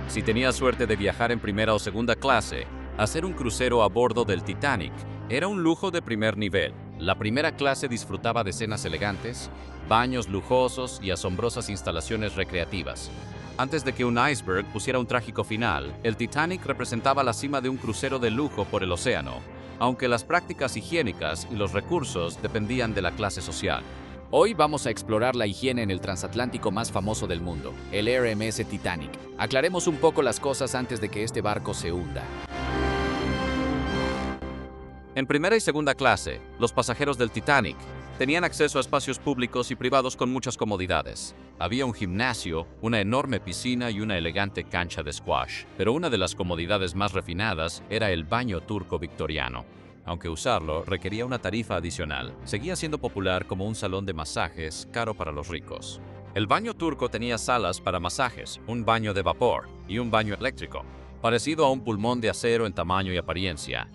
Si tenías suerte de viajar en primera o segunda clase, hacer un crucero a bordo del Titanic era un lujo de primer nivel. La primera clase disfrutaba de cenas elegantes, baños lujosos y asombrosas instalaciones recreativas. Antes de que un iceberg pusiera un trágico final, el Titanic representaba la cima de un crucero de lujo por el océano, aunque las prácticas higiénicas y los recursos dependían de la clase social. Hoy vamos a explorar la higiene en el transatlántico más famoso del mundo, el RMS Titanic. Aclaremos un poco las cosas antes de que este barco se hunda. En primera y segunda clase, los pasajeros del Titanic tenían acceso a espacios públicos y privados con muchas comodidades. Había un gimnasio, una enorme piscina y una elegante cancha de squash. Pero una de las comodidades más refinadas era el baño turco victoriano. Aunque usarlo requería una tarifa adicional, seguía siendo popular como un salón de masajes caro para los ricos. El baño turco tenía salas para masajes, un baño de vapor y un baño eléctrico, parecido a un pulmón de acero en tamaño y apariencia.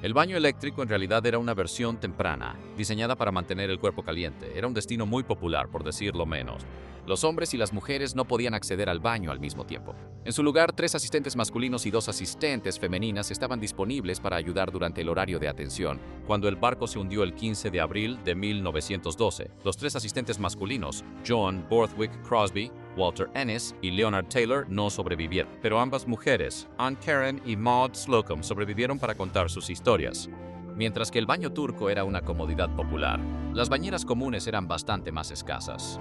El baño eléctrico en realidad era una versión temprana, diseñada para mantener el cuerpo caliente. Era un destino muy popular, por decirlo menos. Los hombres y las mujeres no podían acceder al baño al mismo tiempo. En su lugar, 3 asistentes masculinos y 2 asistentes femeninas estaban disponibles para ayudar durante el horario de atención. Cuando el barco se hundió el 15 de abril de 1912, los 3 asistentes masculinos, John Borthwick Crosby, Walter Ennis y Leonard Taylor, no sobrevivieron. Pero ambas mujeres, Anne Karen y Maud Slocum, sobrevivieron para contar sus historias. Mientras que el baño turco era una comodidad popular, las bañeras comunes eran bastante más escasas.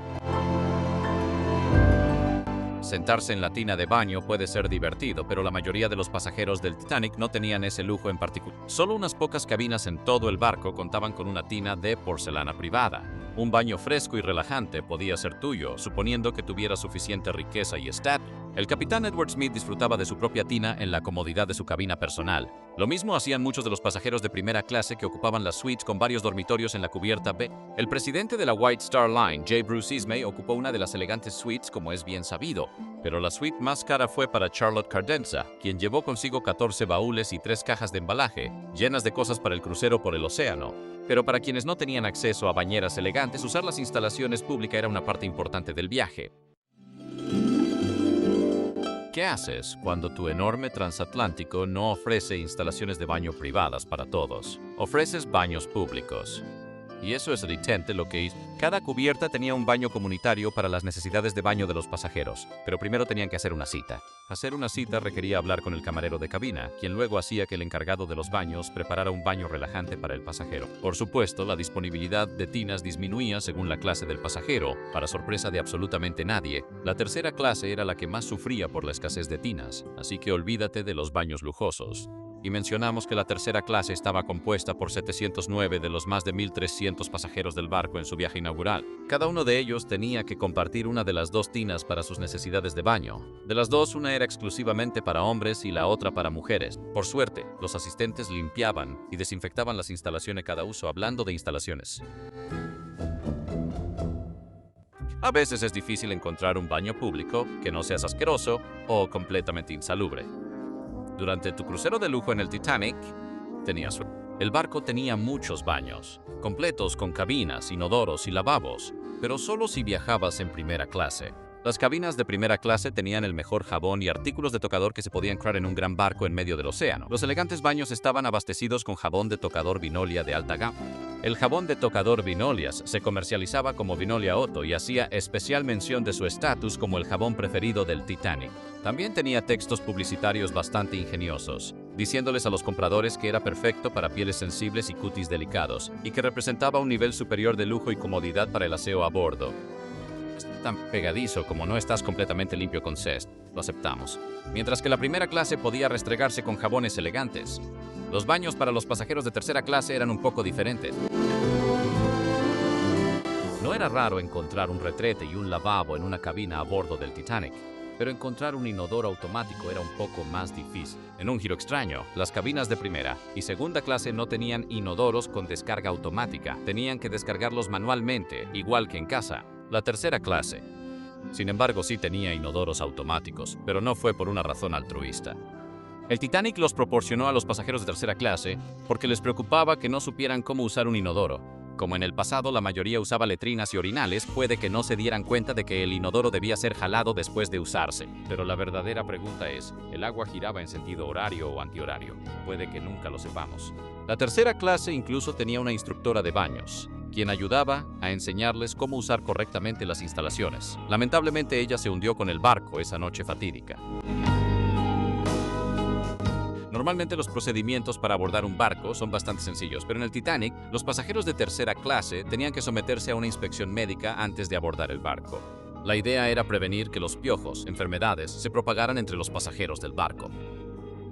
Sentarse en la tina de baño puede ser divertido, pero la mayoría de los pasajeros del Titanic no tenían ese lujo en particular. Solo unas pocas cabinas en todo el barco contaban con una tina de porcelana privada. Un baño fresco y relajante podía ser tuyo, suponiendo que tuviera suficiente riqueza y estatus. El capitán Edward Smith disfrutaba de su propia tina en la comodidad de su cabina personal. Lo mismo hacían muchos de los pasajeros de primera clase que ocupaban las suites con varios dormitorios en la cubierta B. El presidente de la White Star Line, J. Bruce Ismay, ocupó una de las elegantes suites como es bien sabido. Pero la suite más cara fue para Charlotte Cardenza, quien llevó consigo 14 baúles y 3 cajas de embalaje, llenas de cosas para el crucero por el océano. Pero para quienes no tenían acceso a bañeras elegantes, usar las instalaciones públicas era una parte importante del viaje. ¿Qué haces cuando tu enorme transatlántico no ofrece instalaciones de baño privadas para todos? Ofreces baños públicos. Y eso es evidente lo que hizo. Cada cubierta tenía un baño comunitario para las necesidades de baño de los pasajeros, pero primero tenían que hacer una cita. Hacer una cita requería hablar con el camarero de cabina, quien luego hacía que el encargado de los baños preparara un baño relajante para el pasajero. Por supuesto, la disponibilidad de tinas disminuía según la clase del pasajero. Para sorpresa de absolutamente nadie, la tercera clase era la que más sufría por la escasez de tinas, así que olvídate de los baños lujosos. Y mencionamos que la tercera clase estaba compuesta por 709 de los más de 1.300 pasajeros del barco en su viaje inaugural. Cada uno de ellos tenía que compartir una de las 2 tinas para sus necesidades de baño. De las 2, una era exclusivamente para hombres y la otra para mujeres. Por suerte, los asistentes limpiaban y desinfectaban las instalaciones cada uso. Hablando de instalaciones, a veces es difícil encontrar un baño público que no sea asqueroso o completamente insalubre. Durante tu crucero de lujo en el Titanic, tenías suerte. El barco tenía muchos baños, completos con cabinas, inodoros y lavabos, pero solo si viajabas en primera clase. Las cabinas de primera clase tenían el mejor jabón y artículos de tocador que se podían crear en un gran barco en medio del océano. Los elegantes baños estaban abastecidos con jabón de tocador Vinolia de alta gama. El jabón de tocador Vinolias se comercializaba como Vinolia Otto y hacía especial mención de su estatus como el jabón preferido del Titanic. También tenía textos publicitarios bastante ingeniosos, diciéndoles a los compradores que era perfecto para pieles sensibles y cutis delicados, y que representaba un nivel superior de lujo y comodidad para el aseo a bordo. Es tan pegadizo como no estás completamente limpio con Cest, lo aceptamos. Mientras que la primera clase podía restregarse con jabones elegantes, los baños para los pasajeros de tercera clase eran un poco diferentes. No era raro encontrar un retrete y un lavabo en una cabina a bordo del Titanic, pero encontrar un inodoro automático era un poco más difícil. En un giro extraño, las cabinas de primera y segunda clase no tenían inodoros con descarga automática, tenían que descargarlos manualmente, igual que en casa. La tercera clase, sin embargo, sí tenía inodoros automáticos, pero no fue por una razón altruista. El Titanic los proporcionó a los pasajeros de tercera clase porque les preocupaba que no supieran cómo usar un inodoro. Como en el pasado la mayoría usaba letrinas y orinales, puede que no se dieran cuenta de que el inodoro debía ser jalado después de usarse. Pero la verdadera pregunta es, ¿el agua giraba en sentido horario o antihorario? Puede que nunca lo sepamos. La tercera clase incluso tenía una instructora de baños, quien ayudaba a enseñarles cómo usar correctamente las instalaciones. Lamentablemente ella se hundió con el barco esa noche fatídica. Normalmente los procedimientos para abordar un barco son bastante sencillos, pero en el Titanic, los pasajeros de tercera clase tenían que someterse a una inspección médica antes de abordar el barco. La idea era prevenir que los piojos, enfermedades, se propagaran entre los pasajeros del barco.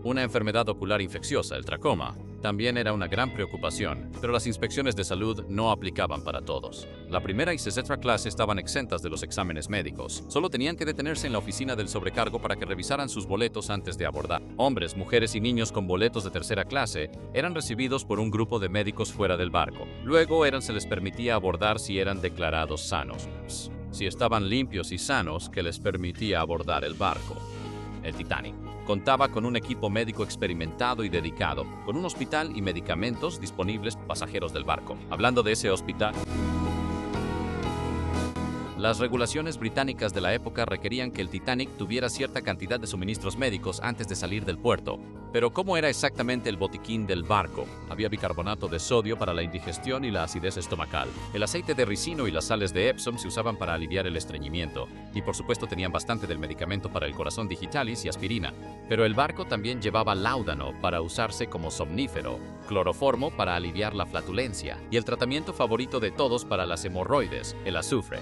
Una enfermedad ocular infecciosa, el tracoma, también era una gran preocupación, pero las inspecciones de salud no aplicaban para todos. La primera y sexta clase estaban exentas de los exámenes médicos. Solo tenían que detenerse en la oficina del sobrecargo para que revisaran sus boletos antes de abordar. Hombres, mujeres y niños con boletos de tercera clase eran recibidos por un grupo de médicos fuera del barco. Luego se les permitía abordar si eran declarados sanos. Si estaban limpios y sanos, que les permitía abordar el barco. El Titanic contaba con un equipo médico experimentado y dedicado, con un hospital y medicamentos disponibles para pasajeros del barco. Hablando de ese hospital, las regulaciones británicas de la época requerían que el Titanic tuviera cierta cantidad de suministros médicos antes de salir del puerto. Pero ¿cómo era exactamente el botiquín del barco? Había bicarbonato de sodio para la indigestión y la acidez estomacal. El aceite de ricino y las sales de Epsom se usaban para aliviar el estreñimiento. Y por supuesto tenían bastante del medicamento para el corazón digitalis y aspirina. Pero el barco también llevaba láudano para usarse como somnífero, cloroformo para aliviar la flatulencia y el tratamiento favorito de todos para las hemorroides, el azufre.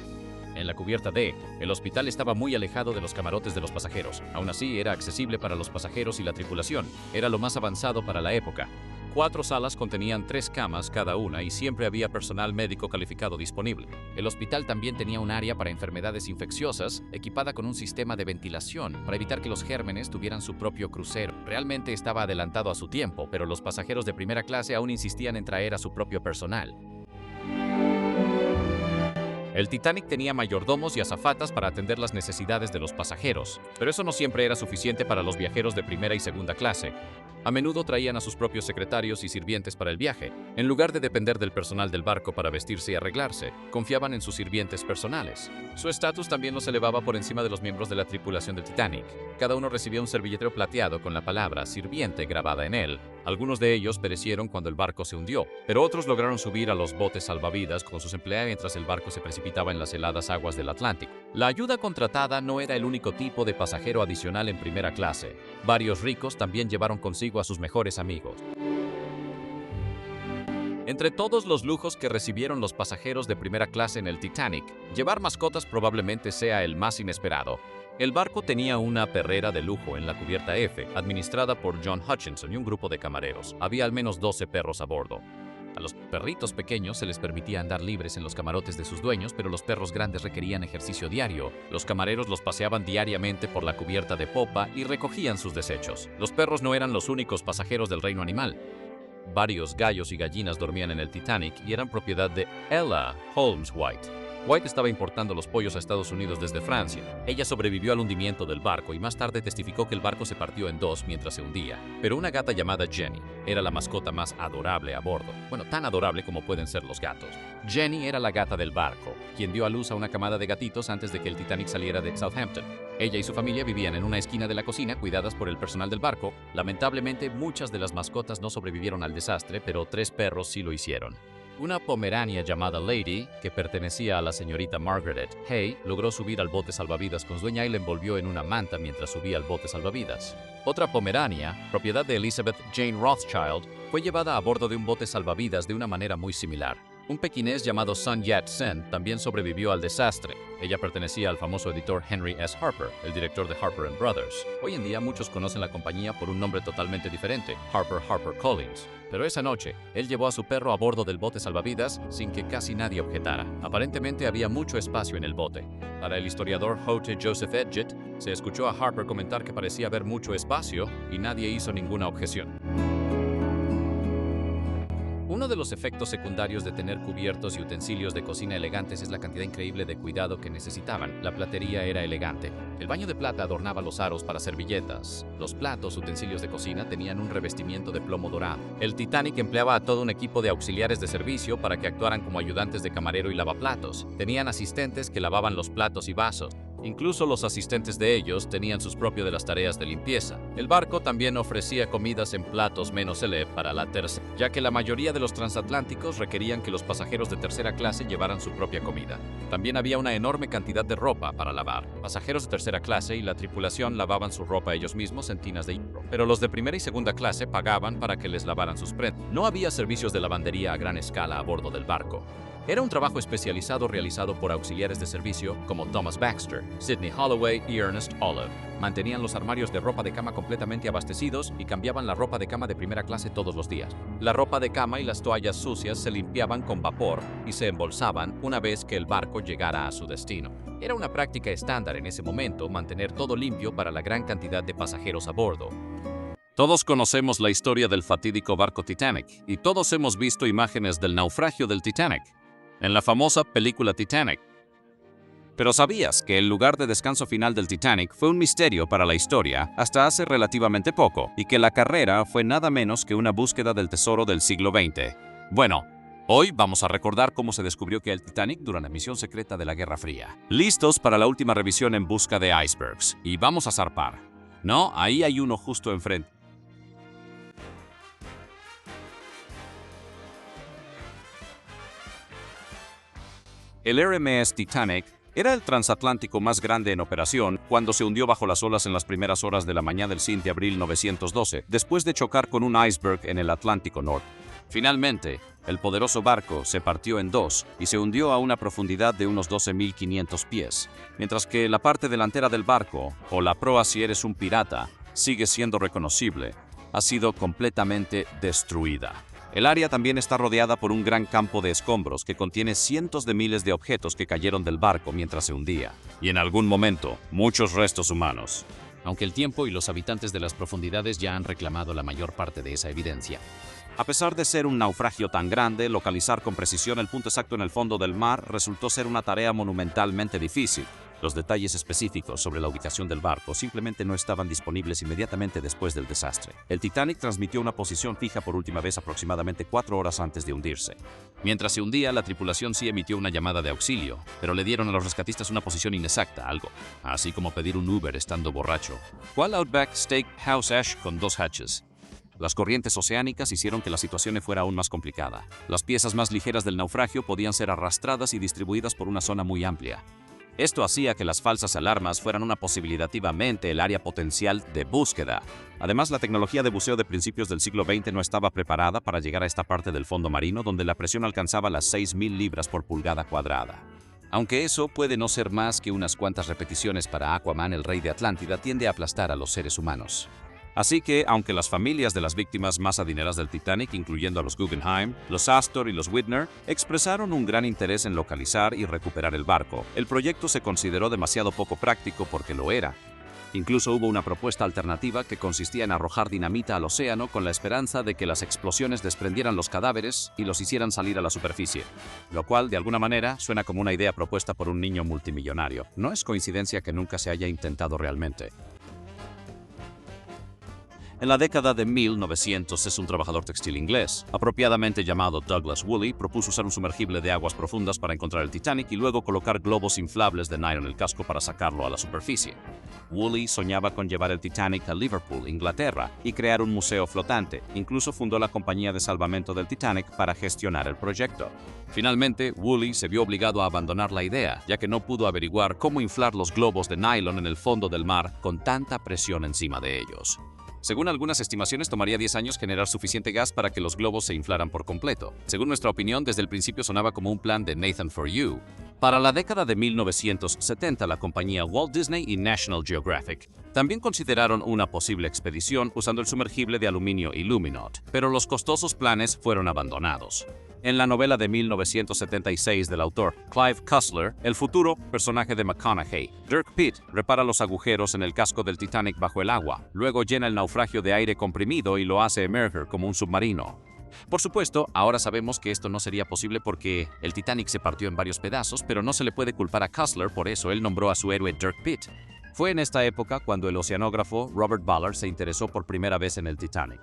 En la cubierta D, el hospital estaba muy alejado de los camarotes de los pasajeros. Aún así, era accesible para los pasajeros y la tripulación. Era lo más avanzado para la época. 4 salas contenían 3 camas cada una y siempre había personal médico calificado disponible. El hospital también tenía un área para enfermedades infecciosas, equipada con un sistema de ventilación para evitar que los gérmenes tuvieran su propio crucero. Realmente estaba adelantado a su tiempo, pero los pasajeros de primera clase aún insistían en traer a su propio personal. El Titanic tenía mayordomos y azafatas para atender las necesidades de los pasajeros, pero eso no siempre era suficiente para los viajeros de primera y segunda clase. A menudo traían a sus propios secretarios y sirvientes para el viaje. En lugar de depender del personal del barco para vestirse y arreglarse, confiaban en sus sirvientes personales. Su estatus también los elevaba por encima de los miembros de la tripulación del Titanic. Cada uno recibía un servilletero plateado con la palabra sirviente grabada en él. Algunos de ellos perecieron cuando el barco se hundió, pero otros lograron subir a los botes salvavidas con sus empleados mientras el barco se precipitaba en las heladas aguas del Atlántico. La ayuda contratada no era el único tipo de pasajero adicional en primera clase. Varios ricos también llevaron consigo a sus mejores amigos. Entre todos los lujos que recibieron los pasajeros de primera clase en el Titanic, llevar mascotas probablemente sea el más inesperado. El barco tenía una perrera de lujo en la cubierta F, administrada por John Hutchinson y un grupo de camareros. Había al menos 12 perros a bordo. A los perritos pequeños se les permitía andar libres en los camarotes de sus dueños, pero los perros grandes requerían ejercicio diario. Los camareros los paseaban diariamente por la cubierta de popa y recogían sus desechos. Los perros no eran los únicos pasajeros del reino animal. Varios gallos y gallinas dormían en el Titanic y eran propiedad de Ella Holmes White. White estaba importando los pollos a Estados Unidos desde Francia. Ella sobrevivió al hundimiento del barco y más tarde testificó que el barco se partió en 2 mientras se hundía. Pero una gata llamada Jenny era la mascota más adorable a bordo. Bueno, tan adorable como pueden ser los gatos. Jenny era la gata del barco, quien dio a luz a una camada de gatitos antes de que el Titanic saliera de Southampton. Ella y su familia vivían en una esquina de la cocina, cuidadas por el personal del barco. Lamentablemente, muchas de las mascotas no sobrevivieron al desastre, pero 3 perros sí lo hicieron. Una pomerania llamada Lady, que pertenecía a la señorita Margaret Hay, logró subir al bote salvavidas con su dueña y la envolvió en una manta mientras subía al bote salvavidas. Otra pomerania, propiedad de Elizabeth Jane Rothschild, fue llevada a bordo de un bote salvavidas de una manera muy similar. Un pequinés llamado Sun Yat-sen también sobrevivió al desastre. Ella pertenecía al famoso editor Henry S. Harper, el director de Harper & Brothers. Hoy en día muchos conocen la compañía por un nombre totalmente diferente, HarperCollins. Pero esa noche, él llevó a su perro a bordo del bote salvavidas sin que casi nadie objetara. Aparentemente había mucho espacio en el bote. Para el historiador Hote Joseph Edgett, se escuchó a Harper comentar que parecía haber mucho espacio y nadie hizo ninguna objeción. Uno de los efectos secundarios de tener cubiertos y utensilios de cocina elegantes es la cantidad increíble de cuidado que necesitaban. La platería era elegante. El baño de plata adornaba los aros para servilletas. Los platos, utensilios de cocina, tenían un revestimiento de plomo dorado. El Titanic empleaba a todo un equipo de auxiliares de servicio para que actuaran como ayudantes de camarero y lavaplatos. Tenían asistentes que lavaban los platos y vasos. Incluso los asistentes de ellos tenían sus propias de las tareas de limpieza. El barco también ofrecía comidas en platos menos célebres para la tercera, ya que la mayoría de los transatlánticos requerían que los pasajeros de tercera clase llevaran su propia comida. También había una enorme cantidad de ropa para lavar. Pasajeros de tercera clase y la tripulación lavaban su ropa ellos mismos en tinas de hierro, pero los de primera y segunda clase pagaban para que les lavaran sus prendas. No había servicios de lavandería a gran escala a bordo del barco. Era un trabajo especializado realizado por auxiliares de servicio como Thomas Baxter, Sidney Holloway y Ernest Olive. Mantenían los armarios de ropa de cama completamente abastecidos y cambiaban la ropa de cama de primera clase todos los días. La ropa de cama y las toallas sucias se limpiaban con vapor y se embolsaban una vez que el barco llegara a su destino. Era una práctica estándar en ese momento mantener todo limpio para la gran cantidad de pasajeros a bordo. Todos conocemos la historia del fatídico barco Titanic y todos hemos visto imágenes del naufragio del Titanic en la famosa película Titanic. Pero ¿sabías que el lugar de descanso final del Titanic fue un misterio para la historia hasta hace relativamente poco y que la carrera fue nada menos que una búsqueda del tesoro del siglo XX? Bueno, hoy vamos a recordar cómo se descubrió que el Titanic durante la misión secreta de la Guerra Fría. Listos para la última revisión en busca de icebergs. Y vamos a zarpar. No, ahí hay uno justo enfrente. El RMS Titanic era el transatlántico más grande en operación cuando se hundió bajo las olas en las primeras horas de la mañana del 5 de abril de 1912, después de chocar con un iceberg en el Atlántico Norte. Finalmente, el poderoso barco se partió en dos y se hundió a una profundidad de unos 12.500 pies, mientras que la parte delantera del barco, o la proa si eres un pirata, sigue siendo reconocible, ha sido completamente destruida. El área también está rodeada por un gran campo de escombros que contiene cientos de miles de objetos que cayeron del barco mientras se hundía. Y en algún momento, muchos restos humanos. Aunque el tiempo y los habitantes de las profundidades ya han reclamado la mayor parte de esa evidencia. A pesar de ser un naufragio tan grande, localizar con precisión el punto exacto en el fondo del mar resultó ser una tarea monumentalmente difícil. Los detalles específicos sobre la ubicación del barco simplemente no estaban disponibles inmediatamente después del desastre. El Titanic transmitió una posición fija por última vez aproximadamente 4 horas antes de hundirse. Mientras se hundía, la tripulación sí emitió una llamada de auxilio, pero le dieron a los rescatistas una posición inexacta, algo así como pedir un Uber estando borracho. ¿Cuál Outback Steakhouse Ash con 2 hatches? Las corrientes oceánicas hicieron que la situación fuera aún más complicada. Las piezas más ligeras del naufragio podían ser arrastradas y distribuidas por una zona muy amplia. Esto hacía que las falsas alarmas fueran una posibilitativamente el área potencial de búsqueda. Además, la tecnología de buceo de principios del siglo XX no estaba preparada para llegar a esta parte del fondo marino donde la presión alcanzaba las 6.000 libras por pulgada cuadrada. Aunque eso puede no ser más que unas cuantas repeticiones para Aquaman, el rey de Atlántida, tiende a aplastar a los seres humanos. Así que, aunque las familias de las víctimas más adineradas del Titanic, incluyendo a los Guggenheim, los Astor y los Whitner, expresaron un gran interés en localizar y recuperar el barco, el proyecto se consideró demasiado poco práctico porque lo era. Incluso hubo una propuesta alternativa que consistía en arrojar dinamita al océano con la esperanza de que las explosiones desprendieran los cadáveres y los hicieran salir a la superficie, lo cual, de alguna manera, suena como una idea propuesta por un niño multimillonario. No es coincidencia que nunca se haya intentado realmente. En la década de 1900, un trabajador textil inglés, apropiadamente llamado Douglas Woolley, propuso usar un sumergible de aguas profundas para encontrar el Titanic y luego colocar globos inflables de nylon en el casco para sacarlo a la superficie. Woolley soñaba con llevar el Titanic a Liverpool, Inglaterra, y crear un museo flotante. Incluso fundó la compañía de salvamento del Titanic para gestionar el proyecto. Finalmente, Woolley se vio obligado a abandonar la idea, ya que no pudo averiguar cómo inflar los globos de nylon en el fondo del mar con tanta presión encima de ellos. Según algunas estimaciones, tomaría 10 años generar suficiente gas para que los globos se inflaran por completo. Según nuestra opinión, desde el principio sonaba como un plan de Nathan for You. Para la década de 1970, la compañía Walt Disney y National Geographic también consideraron una posible expedición usando el sumergible de aluminio Illuminaut, pero los costosos planes fueron abandonados. En la novela de 1976 del autor Clive Cussler, el futuro personaje de McConaughey, Dirk Pitt, repara los agujeros en el casco del Titanic bajo el agua, luego llena el naufragio de aire comprimido y lo hace emerger como un submarino. Por supuesto, ahora sabemos que esto no sería posible porque el Titanic se partió en varios pedazos, pero no se le puede culpar a Cussler, por eso él nombró a su héroe Dirk Pitt. Fue en esta época cuando el oceanógrafo Robert Ballard se interesó por primera vez en el Titanic.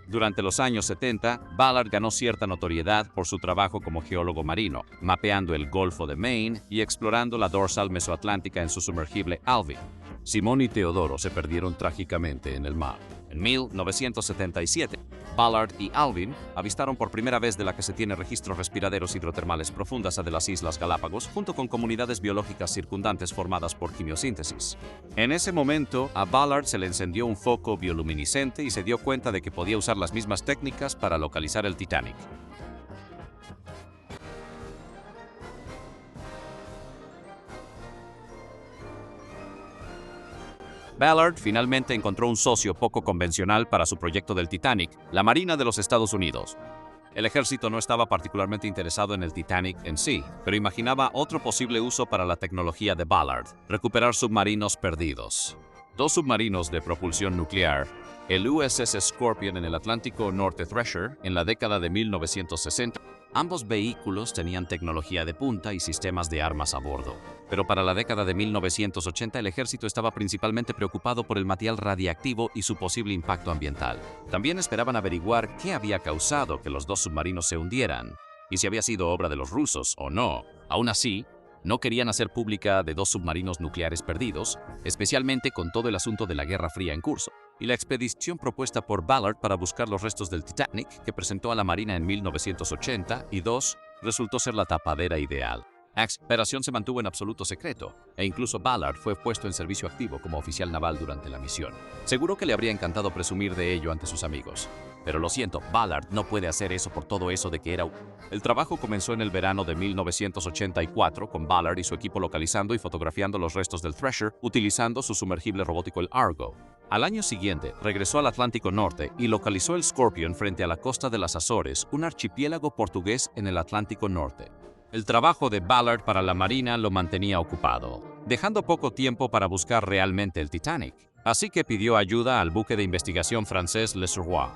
Durante los años 70, Ballard ganó cierta notoriedad por su trabajo como geólogo marino, mapeando el Golfo de Maine y explorando la dorsal mesoatlántica en su sumergible Alvin. Simón y Teodoro se perdieron trágicamente en el mar. En 1977, Ballard y Alvin avistaron por primera vez de la que se tiene registros respiraderos hidrotermales profundas de las Islas Galápagos, junto con comunidades biológicas circundantes formadas por quimiosíntesis. En ese momento, a Ballard se le encendió un foco bioluminiscente y se dio cuenta de que podía usar las mismas técnicas para localizar el Titanic. Ballard finalmente encontró un socio poco convencional para su proyecto del Titanic, la Marina de los Estados Unidos. El ejército no estaba particularmente interesado en el Titanic en sí, pero imaginaba otro posible uso para la tecnología de Ballard: recuperar submarinos perdidos. Dos submarinos de propulsión nuclear, el USS Scorpion en el Atlántico Norte Thresher en la década de 1960, ambos vehículos tenían tecnología de punta y sistemas de armas a bordo. Pero para la década de 1980 el ejército estaba principalmente preocupado por el material radiactivo y su posible impacto ambiental. También esperaban averiguar qué había causado que los dos submarinos se hundieran, y si había sido obra de los rusos o no. Aún así, no querían hacer pública de dos submarinos nucleares perdidos, especialmente con todo el asunto de la Guerra Fría en curso. Y la expedición propuesta por Ballard para buscar los restos del Titanic, que presentó a la Marina en 1982, resultó ser la tapadera ideal. La operación se mantuvo en absoluto secreto, e incluso Ballard fue puesto en servicio activo como oficial naval durante la misión. Seguro que le habría encantado presumir de ello ante sus amigos. Pero lo siento, Ballard no puede hacer eso por todo eso de que era... El trabajo comenzó en el verano de 1984 con Ballard y su equipo localizando y fotografiando los restos del Thresher utilizando su sumergible robótico el Argo. Al año siguiente, regresó al Atlántico Norte y localizó el Scorpion frente a la costa de las Azores, un archipiélago portugués en el Atlántico Norte. El trabajo de Ballard para la Marina lo mantenía ocupado, dejando poco tiempo para buscar realmente el Titanic. Así que pidió ayuda al buque de investigación francés Le Suroît.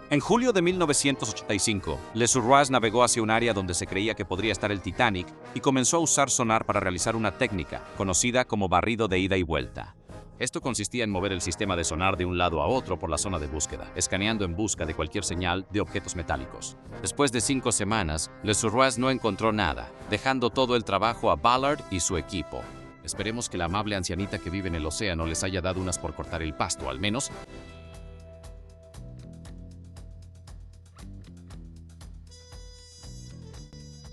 En julio de 1985, Le Suroît navegó hacia un área donde se creía que podría estar el Titanic y comenzó a usar sonar para realizar una técnica conocida como barrido de ida y vuelta. Esto consistía en mover el sistema de sonar de un lado a otro por la zona de búsqueda, escaneando en busca de cualquier señal de objetos metálicos. Después de 5 semanas, Le Suroît no encontró nada, dejando todo el trabajo a Ballard y su equipo. Esperemos que la amable ancianita que vive en el océano les haya dado unas por cortar el pasto, al menos.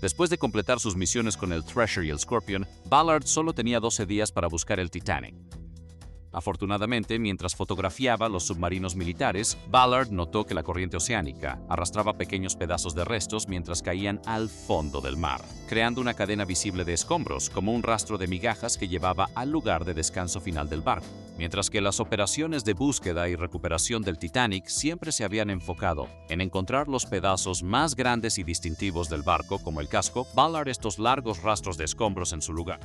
Después de completar sus misiones con el Thresher y el Scorpion, Ballard solo tenía 12 días para buscar el Titanic. Afortunadamente, mientras fotografiaba los submarinos militares, Ballard notó que la corriente oceánica arrastraba pequeños pedazos de restos mientras caían al fondo del mar, creando una cadena visible de escombros, como un rastro de migajas que llevaba al lugar de descanso final del barco. Mientras que las operaciones de búsqueda y recuperación del Titanic siempre se habían enfocado en encontrar los pedazos más grandes y distintivos del barco, como el casco, Ballard estos largos rastros de escombros en su lugar.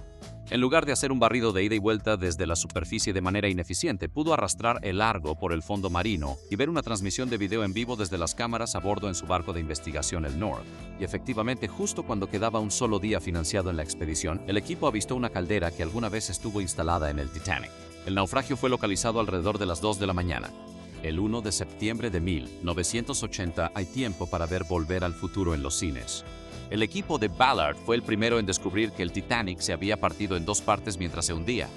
En lugar de hacer un barrido de ida y vuelta desde la superficie de manera ineficiente, pudo arrastrar el Argo por el fondo marino y ver una transmisión de video en vivo desde las cámaras a bordo en su barco de investigación, el North. Y efectivamente, justo cuando quedaba un solo día financiado en la expedición, el equipo avistó una caldera que alguna vez estuvo instalada en el Titanic. El naufragio fue localizado alrededor de las 2 de la mañana. El 1 de septiembre de 1980 hay tiempo para ver Volver al Futuro en los cines. El equipo de Ballard fue el primero en descubrir que el Titanic se había partido en 2 partes mientras se hundía.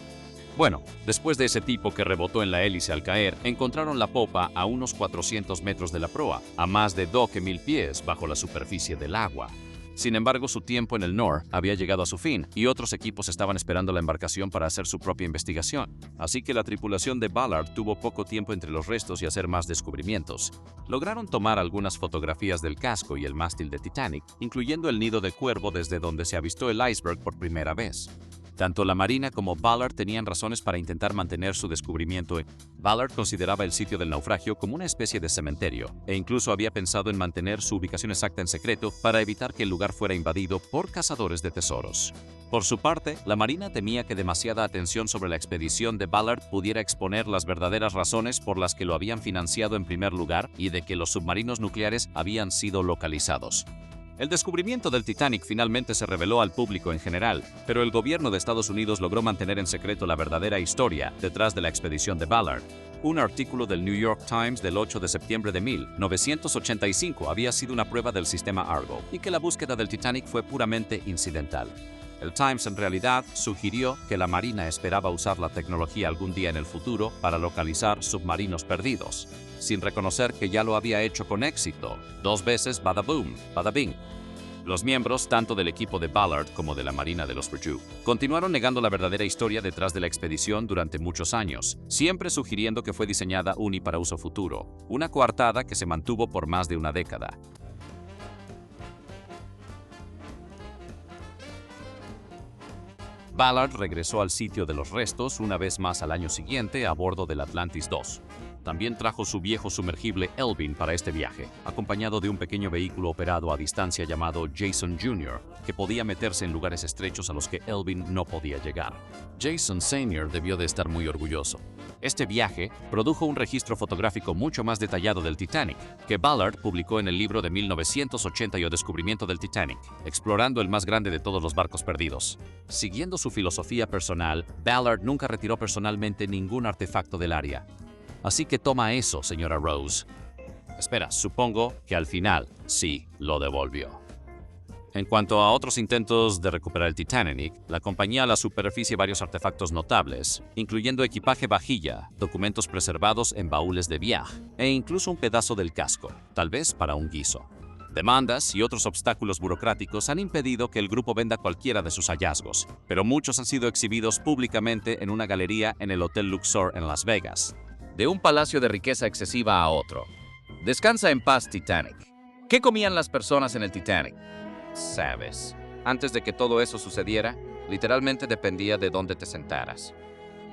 Bueno, después de ese tipo que rebotó en la hélice al caer, encontraron la popa a unos 400 metros de la proa, a más de 12.000 pies bajo la superficie del agua. Sin embargo, su tiempo en el North había llegado a su fin y otros equipos estaban esperando la embarcación para hacer su propia investigación. Así que la tripulación de Ballard tuvo poco tiempo entre los restos y hacer más descubrimientos. Lograron tomar algunas fotografías del casco y el mástil de Titanic, incluyendo el nido de cuervo desde donde se avistó el iceberg por primera vez. Tanto la Marina como Ballard tenían razones para intentar mantener su descubrimiento. Ballard consideraba el sitio del naufragio como una especie de cementerio, e incluso había pensado en mantener su ubicación exacta en secreto para evitar que el lugar fuera invadido por cazadores de tesoros. Por su parte, la Marina temía que demasiada atención sobre la expedición de Ballard pudiera exponer las verdaderas razones por las que lo habían financiado en primer lugar y de que los submarinos nucleares habían sido localizados. El descubrimiento del Titanic finalmente se reveló al público en general, pero el gobierno de Estados Unidos logró mantener en secreto la verdadera historia detrás de la expedición de Ballard. Un artículo del New York Times del 8 de septiembre de 1985 había sido una prueba del sistema Argo y que la búsqueda del Titanic fue puramente incidental. El Times en realidad sugirió que la Marina esperaba usar la tecnología algún día en el futuro para localizar submarinos perdidos, sin reconocer que ya lo había hecho con éxito, 2 veces bada boom, bada bing. Los miembros, tanto del equipo de Ballard como de la Marina de los Perdue, continuaron negando la verdadera historia detrás de la expedición durante muchos años, siempre sugiriendo que fue diseñada para uso futuro, una coartada que se mantuvo por más de una década. Ballard regresó al sitio de los restos una vez más al año siguiente a bordo del Atlantis II. También trajo su viejo sumergible Elvin para este viaje, acompañado de un pequeño vehículo operado a distancia llamado Jason Jr., que podía meterse en lugares estrechos a los que Elvin no podía llegar. Jason Sr. debió de estar muy orgulloso. Este viaje produjo un registro fotográfico mucho más detallado del Titanic, que Ballard publicó en el libro de 1980 y El descubrimiento del Titanic, explorando el más grande de todos los barcos perdidos. Siguiendo su filosofía personal, Ballard nunca retiró personalmente ningún artefacto del área. Así que toma eso, señora Rose. Espera, supongo que al final sí lo devolvió. En cuanto a otros intentos de recuperar el Titanic, la compañía a la superficie varios artefactos notables, incluyendo equipaje vajilla, documentos preservados en baúles de viaje e incluso un pedazo del casco, tal vez para un guiso. Demandas y otros obstáculos burocráticos han impedido que el grupo venda cualquiera de sus hallazgos, pero muchos han sido exhibidos públicamente en una galería en el Hotel Luxor en Las Vegas. De un palacio de riqueza excesiva a otro. Descansa en paz, Titanic. ¿Qué comían las personas en el Titanic? Sabes, antes de que todo eso sucediera, literalmente dependía de dónde te sentaras.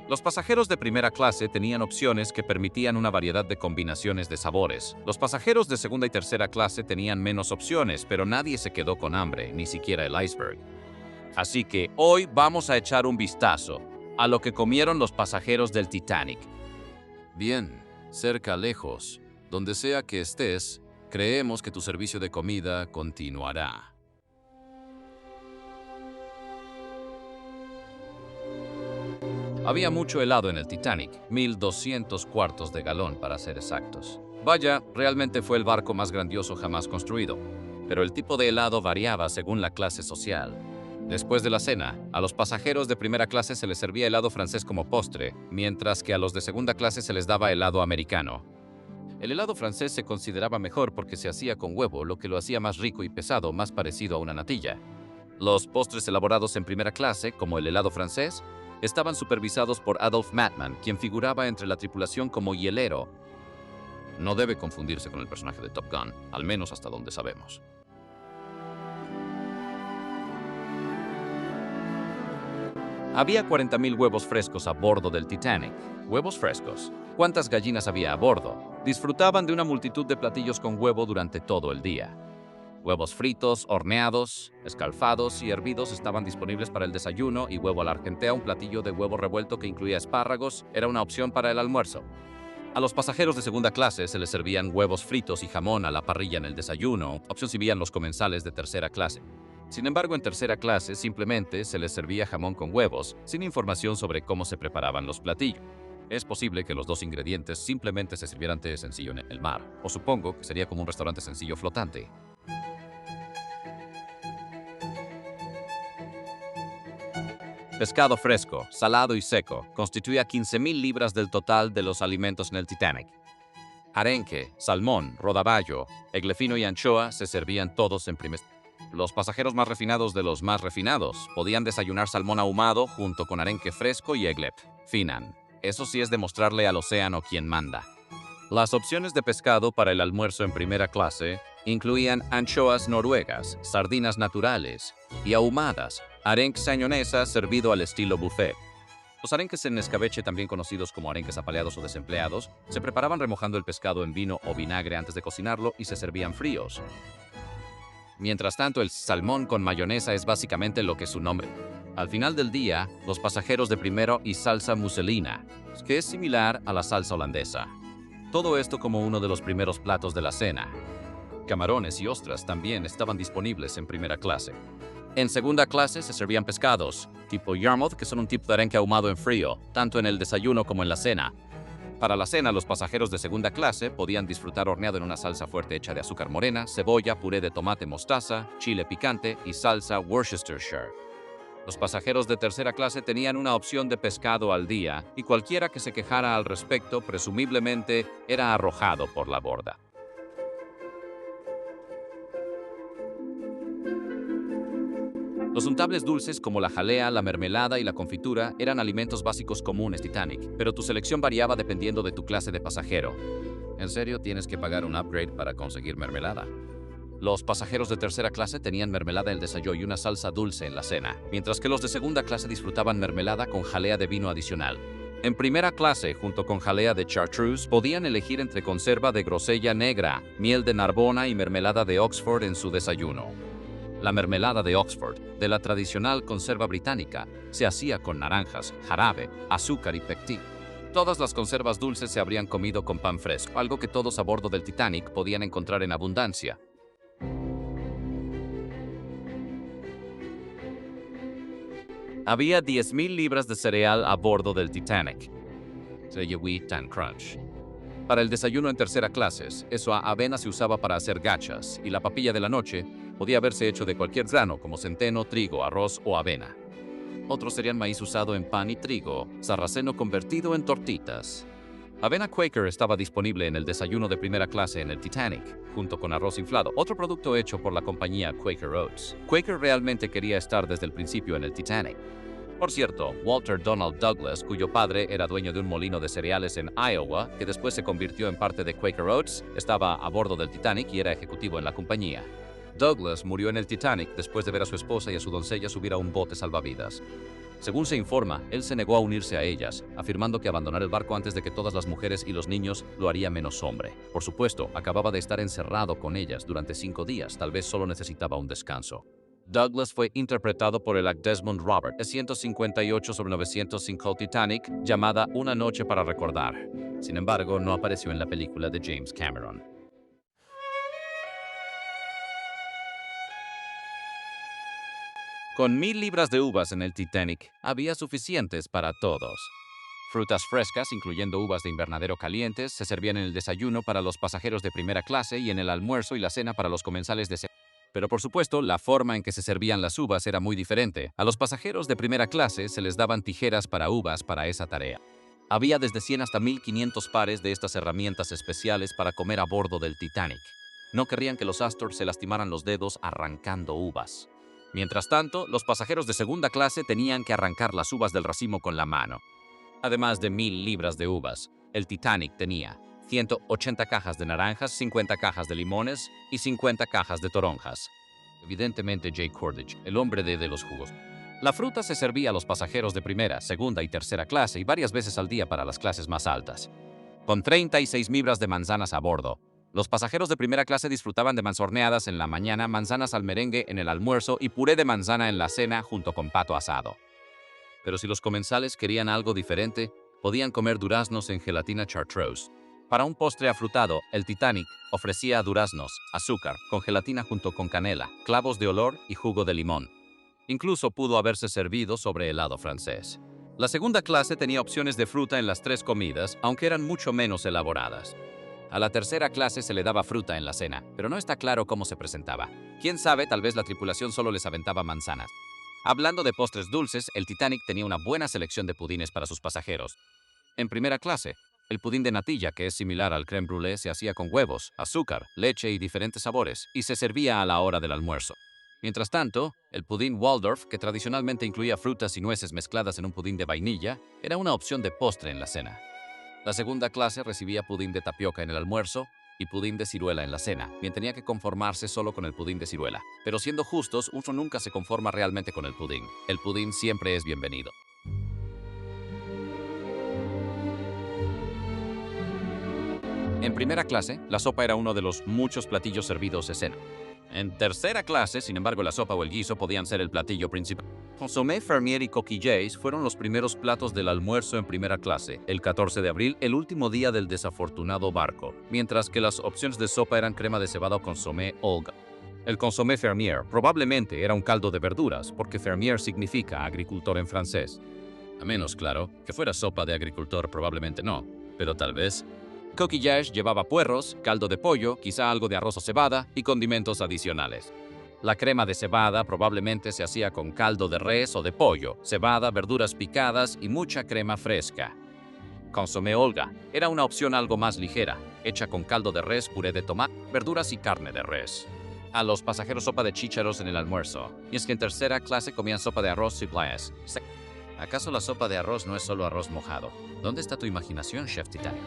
Los pasajeros de primera clase tenían opciones que permitían una variedad de combinaciones de sabores. Los pasajeros de segunda y tercera clase tenían menos opciones, pero nadie se quedó con hambre, ni siquiera el iceberg. Así que hoy vamos a echar un vistazo a lo que comieron los pasajeros del Titanic. Bien, cerca, lejos, donde sea que estés, creemos que tu servicio de comida continuará. Había mucho helado en el Titanic, 1200 cuartos de galón para ser exactos. Vaya, realmente fue el barco más grandioso jamás construido, pero el tipo de helado variaba según la clase social. Después de la cena, a los pasajeros de primera clase se les servía helado francés como postre, mientras que a los de segunda clase se les daba helado americano. El helado francés se consideraba mejor porque se hacía con huevo, lo que lo hacía más rico y pesado, más parecido a una natilla. Los postres elaborados en primera clase, como el helado francés, estaban supervisados por Adolph Mattman, quien figuraba entre la tripulación como hielero. No debe confundirse con el personaje de Top Gun, al menos hasta donde sabemos. Había 40,000 huevos frescos a bordo del Titanic. Huevos frescos. ¿Cuántas gallinas había a bordo? Disfrutaban de una multitud de platillos con huevo durante todo el día. Huevos fritos, horneados, escalfados y hervidos estaban disponibles para el desayuno y huevo a la argentea, un platillo de huevo revuelto que incluía espárragos, era una opción para el almuerzo. A los pasajeros de segunda clase se les servían huevos fritos y jamón a la parrilla en el desayuno, opción si veían los comensales de tercera clase. Sin embargo, en tercera clase simplemente se les servía jamón con huevos, sin información sobre cómo se preparaban los platillos. Es posible que los dos ingredientes simplemente se sirvieran té sencillo en el mar, o supongo que sería como un restaurante sencillo flotante. Pescado fresco, salado y seco, constituía 15,000 libras del total de los alimentos en el Titanic. Arenque, salmón, rodaballo, eglefino y anchoa se servían todos en primer. Los pasajeros más refinados de los más refinados podían desayunar salmón ahumado junto con arenque fresco y eglef. Finan. Eso sí es demostrarle al océano quién manda. Las opciones de pescado para el almuerzo en primera clase incluían anchoas noruegas, sardinas naturales y ahumadas, arenque sañonesa servido al estilo buffet. Los arenques en escabeche, también conocidos como arenques apaleados o desempleados, se preparaban remojando el pescado en vino o vinagre antes de cocinarlo y se servían fríos. Mientras tanto, el salmón con mayonesa es básicamente lo que su nombre Al final del día, los pasajeros de primero y salsa muselina, que es similar a la salsa holandesa. Todo esto como uno de los primeros platos de la cena. Camarones y ostras también estaban disponibles en primera clase. En segunda clase se servían pescados, tipo Yarmouth, que son un tipo de arenque ahumado en frío, tanto en el desayuno como en la cena. Para la cena, los pasajeros de segunda clase podían disfrutar horneado en una salsa fuerte hecha de azúcar morena, cebolla, puré de tomate mostaza, chile picante y salsa Worcestershire. Los pasajeros de tercera clase tenían una opción de pescado al día y cualquiera que se quejara al respecto presumiblemente era arrojado por la borda. Los untables dulces como la jalea, la mermelada y la confitura eran alimentos básicos comunes Titanic, pero tu selección variaba dependiendo de tu clase de pasajero. ¿En serio tienes que pagar un upgrade para conseguir mermelada? Los pasajeros de tercera clase tenían mermelada en el desayuno y una salsa dulce en la cena, mientras que los de segunda clase disfrutaban mermelada con jalea de vino adicional. En primera clase, junto con jalea de chartreuse, podían elegir entre conserva de grosella negra, miel de Narbona y mermelada de Oxford en su desayuno. La mermelada de Oxford, de la tradicional conserva británica, se hacía con naranjas, jarabe, azúcar y pectín. Todas las conservas dulces se habrían comido con pan fresco, algo que todos a bordo del Titanic podían encontrar en abundancia. Había 10.000 libras de cereal a bordo del Titanic. Wheat and Crunch. Para el desayuno en tercera clase, eso a avena se usaba para hacer gachas, y la papilla de la noche podía haberse hecho de cualquier grano como centeno, trigo, arroz o avena. Otros serían maíz usado en pan y trigo, sarraceno convertido en tortitas. Avena Quaker estaba disponible en el desayuno de primera clase en el Titanic, junto con arroz inflado, otro producto hecho por la compañía Quaker Oats. Quaker realmente quería estar desde el principio en el Titanic. Por cierto, Walter Donald Douglas, cuyo padre era dueño de un molino de cereales en Iowa, que después se convirtió en parte de Quaker Oats, estaba a bordo del Titanic y era ejecutivo en la compañía. Douglas murió en el Titanic después de ver a su esposa y a su doncella subir a un bote salvavidas. Según se informa, él se negó a unirse a ellas, afirmando que abandonar el barco antes de que todas las mujeres y los niños lo haría menos hombre. Por supuesto, acababa de estar encerrado con ellas durante 5 días, tal vez solo necesitaba un descanso. Douglas fue interpretado por el actor Desmond Robert, de 158/905 Titanic, llamada Una noche para recordar. Sin embargo, no apareció en la película de James Cameron. Con 1.000 libras de uvas en el Titanic, había suficientes para todos. Frutas frescas, incluyendo uvas de invernadero calientes, se servían en el desayuno para los pasajeros de primera clase y en el almuerzo y la cena para los comensales de segunda. Pero por supuesto, la forma en que se servían las uvas era muy diferente. A los pasajeros de primera clase se les daban tijeras para uvas para esa tarea. Había desde 100 hasta 1.500 pares de estas herramientas especiales para comer a bordo del Titanic. No querrían que los Astor se lastimaran los dedos arrancando uvas. Mientras tanto, los pasajeros de segunda clase tenían que arrancar las uvas del racimo con la mano. Además de 1.000 libras de uvas, el Titanic tenía 180 cajas de naranjas, 50 cajas de limones y 50 cajas de toronjas. Evidentemente, Jay Cordage, el hombre de los jugos. La fruta se servía a los pasajeros de primera, segunda y tercera clase y varias veces al día para las clases más altas. Con 36 libras de manzanas a bordo, los pasajeros de primera clase disfrutaban de manzorneadas en la mañana, manzanas al merengue en el almuerzo y puré de manzana en la cena junto con pato asado. Pero si los comensales querían algo diferente, podían comer duraznos en gelatina chartreuse. Para un postre afrutado, el Titanic ofrecía duraznos, azúcar, con gelatina junto con canela, clavos de olor y jugo de limón. Incluso pudo haberse servido sobre helado francés. La segunda clase tenía opciones de fruta en las 3 comidas, aunque eran mucho menos elaboradas. A la tercera clase se le daba fruta en la cena, pero no está claro cómo se presentaba. Quién sabe, tal vez la tripulación solo les aventaba manzanas. Hablando de postres dulces, el Titanic tenía una buena selección de pudines para sus pasajeros. En primera clase, el pudín de natilla, que es similar al crème brûlée, se hacía con huevos, azúcar, leche y diferentes sabores, y se servía a la hora del almuerzo. Mientras tanto, el pudín Waldorf, que tradicionalmente incluía frutas y nueces mezcladas en un pudín de vainilla, era una opción de postre en la cena. La segunda clase recibía pudín de tapioca en el almuerzo y pudín de ciruela en la cena, bien tenía que conformarse solo con el pudín de ciruela. Pero siendo justos, uno nunca se conforma realmente con el pudín. El pudín siempre es bienvenido. En primera clase, la sopa era uno de los muchos platillos servidos de cena. En tercera clase, sin embargo, la sopa o el guiso podían ser el platillo principal. Consommé, fermier y coquillets fueron los primeros platos del almuerzo en primera clase, el 14 de abril, el último día del desafortunado barco, mientras que las opciones de sopa eran crema de cebada o consommé Olga. El consommé fermier probablemente era un caldo de verduras, porque fermier significa agricultor en francés. A menos, claro, que fuera sopa de agricultor, probablemente no, pero tal vez. Coquillage llevaba puerros, caldo de pollo, quizá algo de arroz o cebada y condimentos adicionales. La crema de cebada probablemente se hacía con caldo de res o de pollo, cebada, verduras picadas y mucha crema fresca. Consommé Olga era una opción algo más ligera, hecha con caldo de res, puré de tomate, verduras y carne de res. A los pasajeros sopa de chícharos en el almuerzo, y es que en tercera clase comían sopa de arroz supplies. ¿Acaso la sopa de arroz no es solo arroz mojado? ¿Dónde está tu imaginación, Chef Titanic?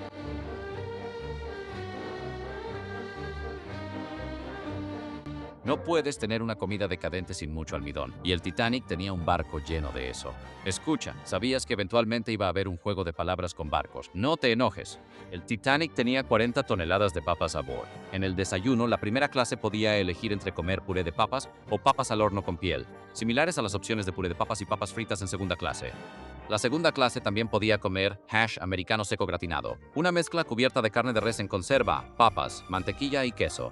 No puedes tener una comida decadente sin mucho almidón, y el Titanic tenía un barco lleno de eso. Escucha, ¿sabías que eventualmente iba a haber un juego de palabras con barcos? No te enojes. El Titanic tenía 40 toneladas de papas a bordo. En el desayuno, la primera clase podía elegir entre comer puré de papas o papas al horno con piel, similares a las opciones de puré de papas y papas fritas en segunda clase. La segunda clase también podía comer hash americano seco gratinado, una mezcla cubierta de carne de res en conserva, papas, mantequilla y queso.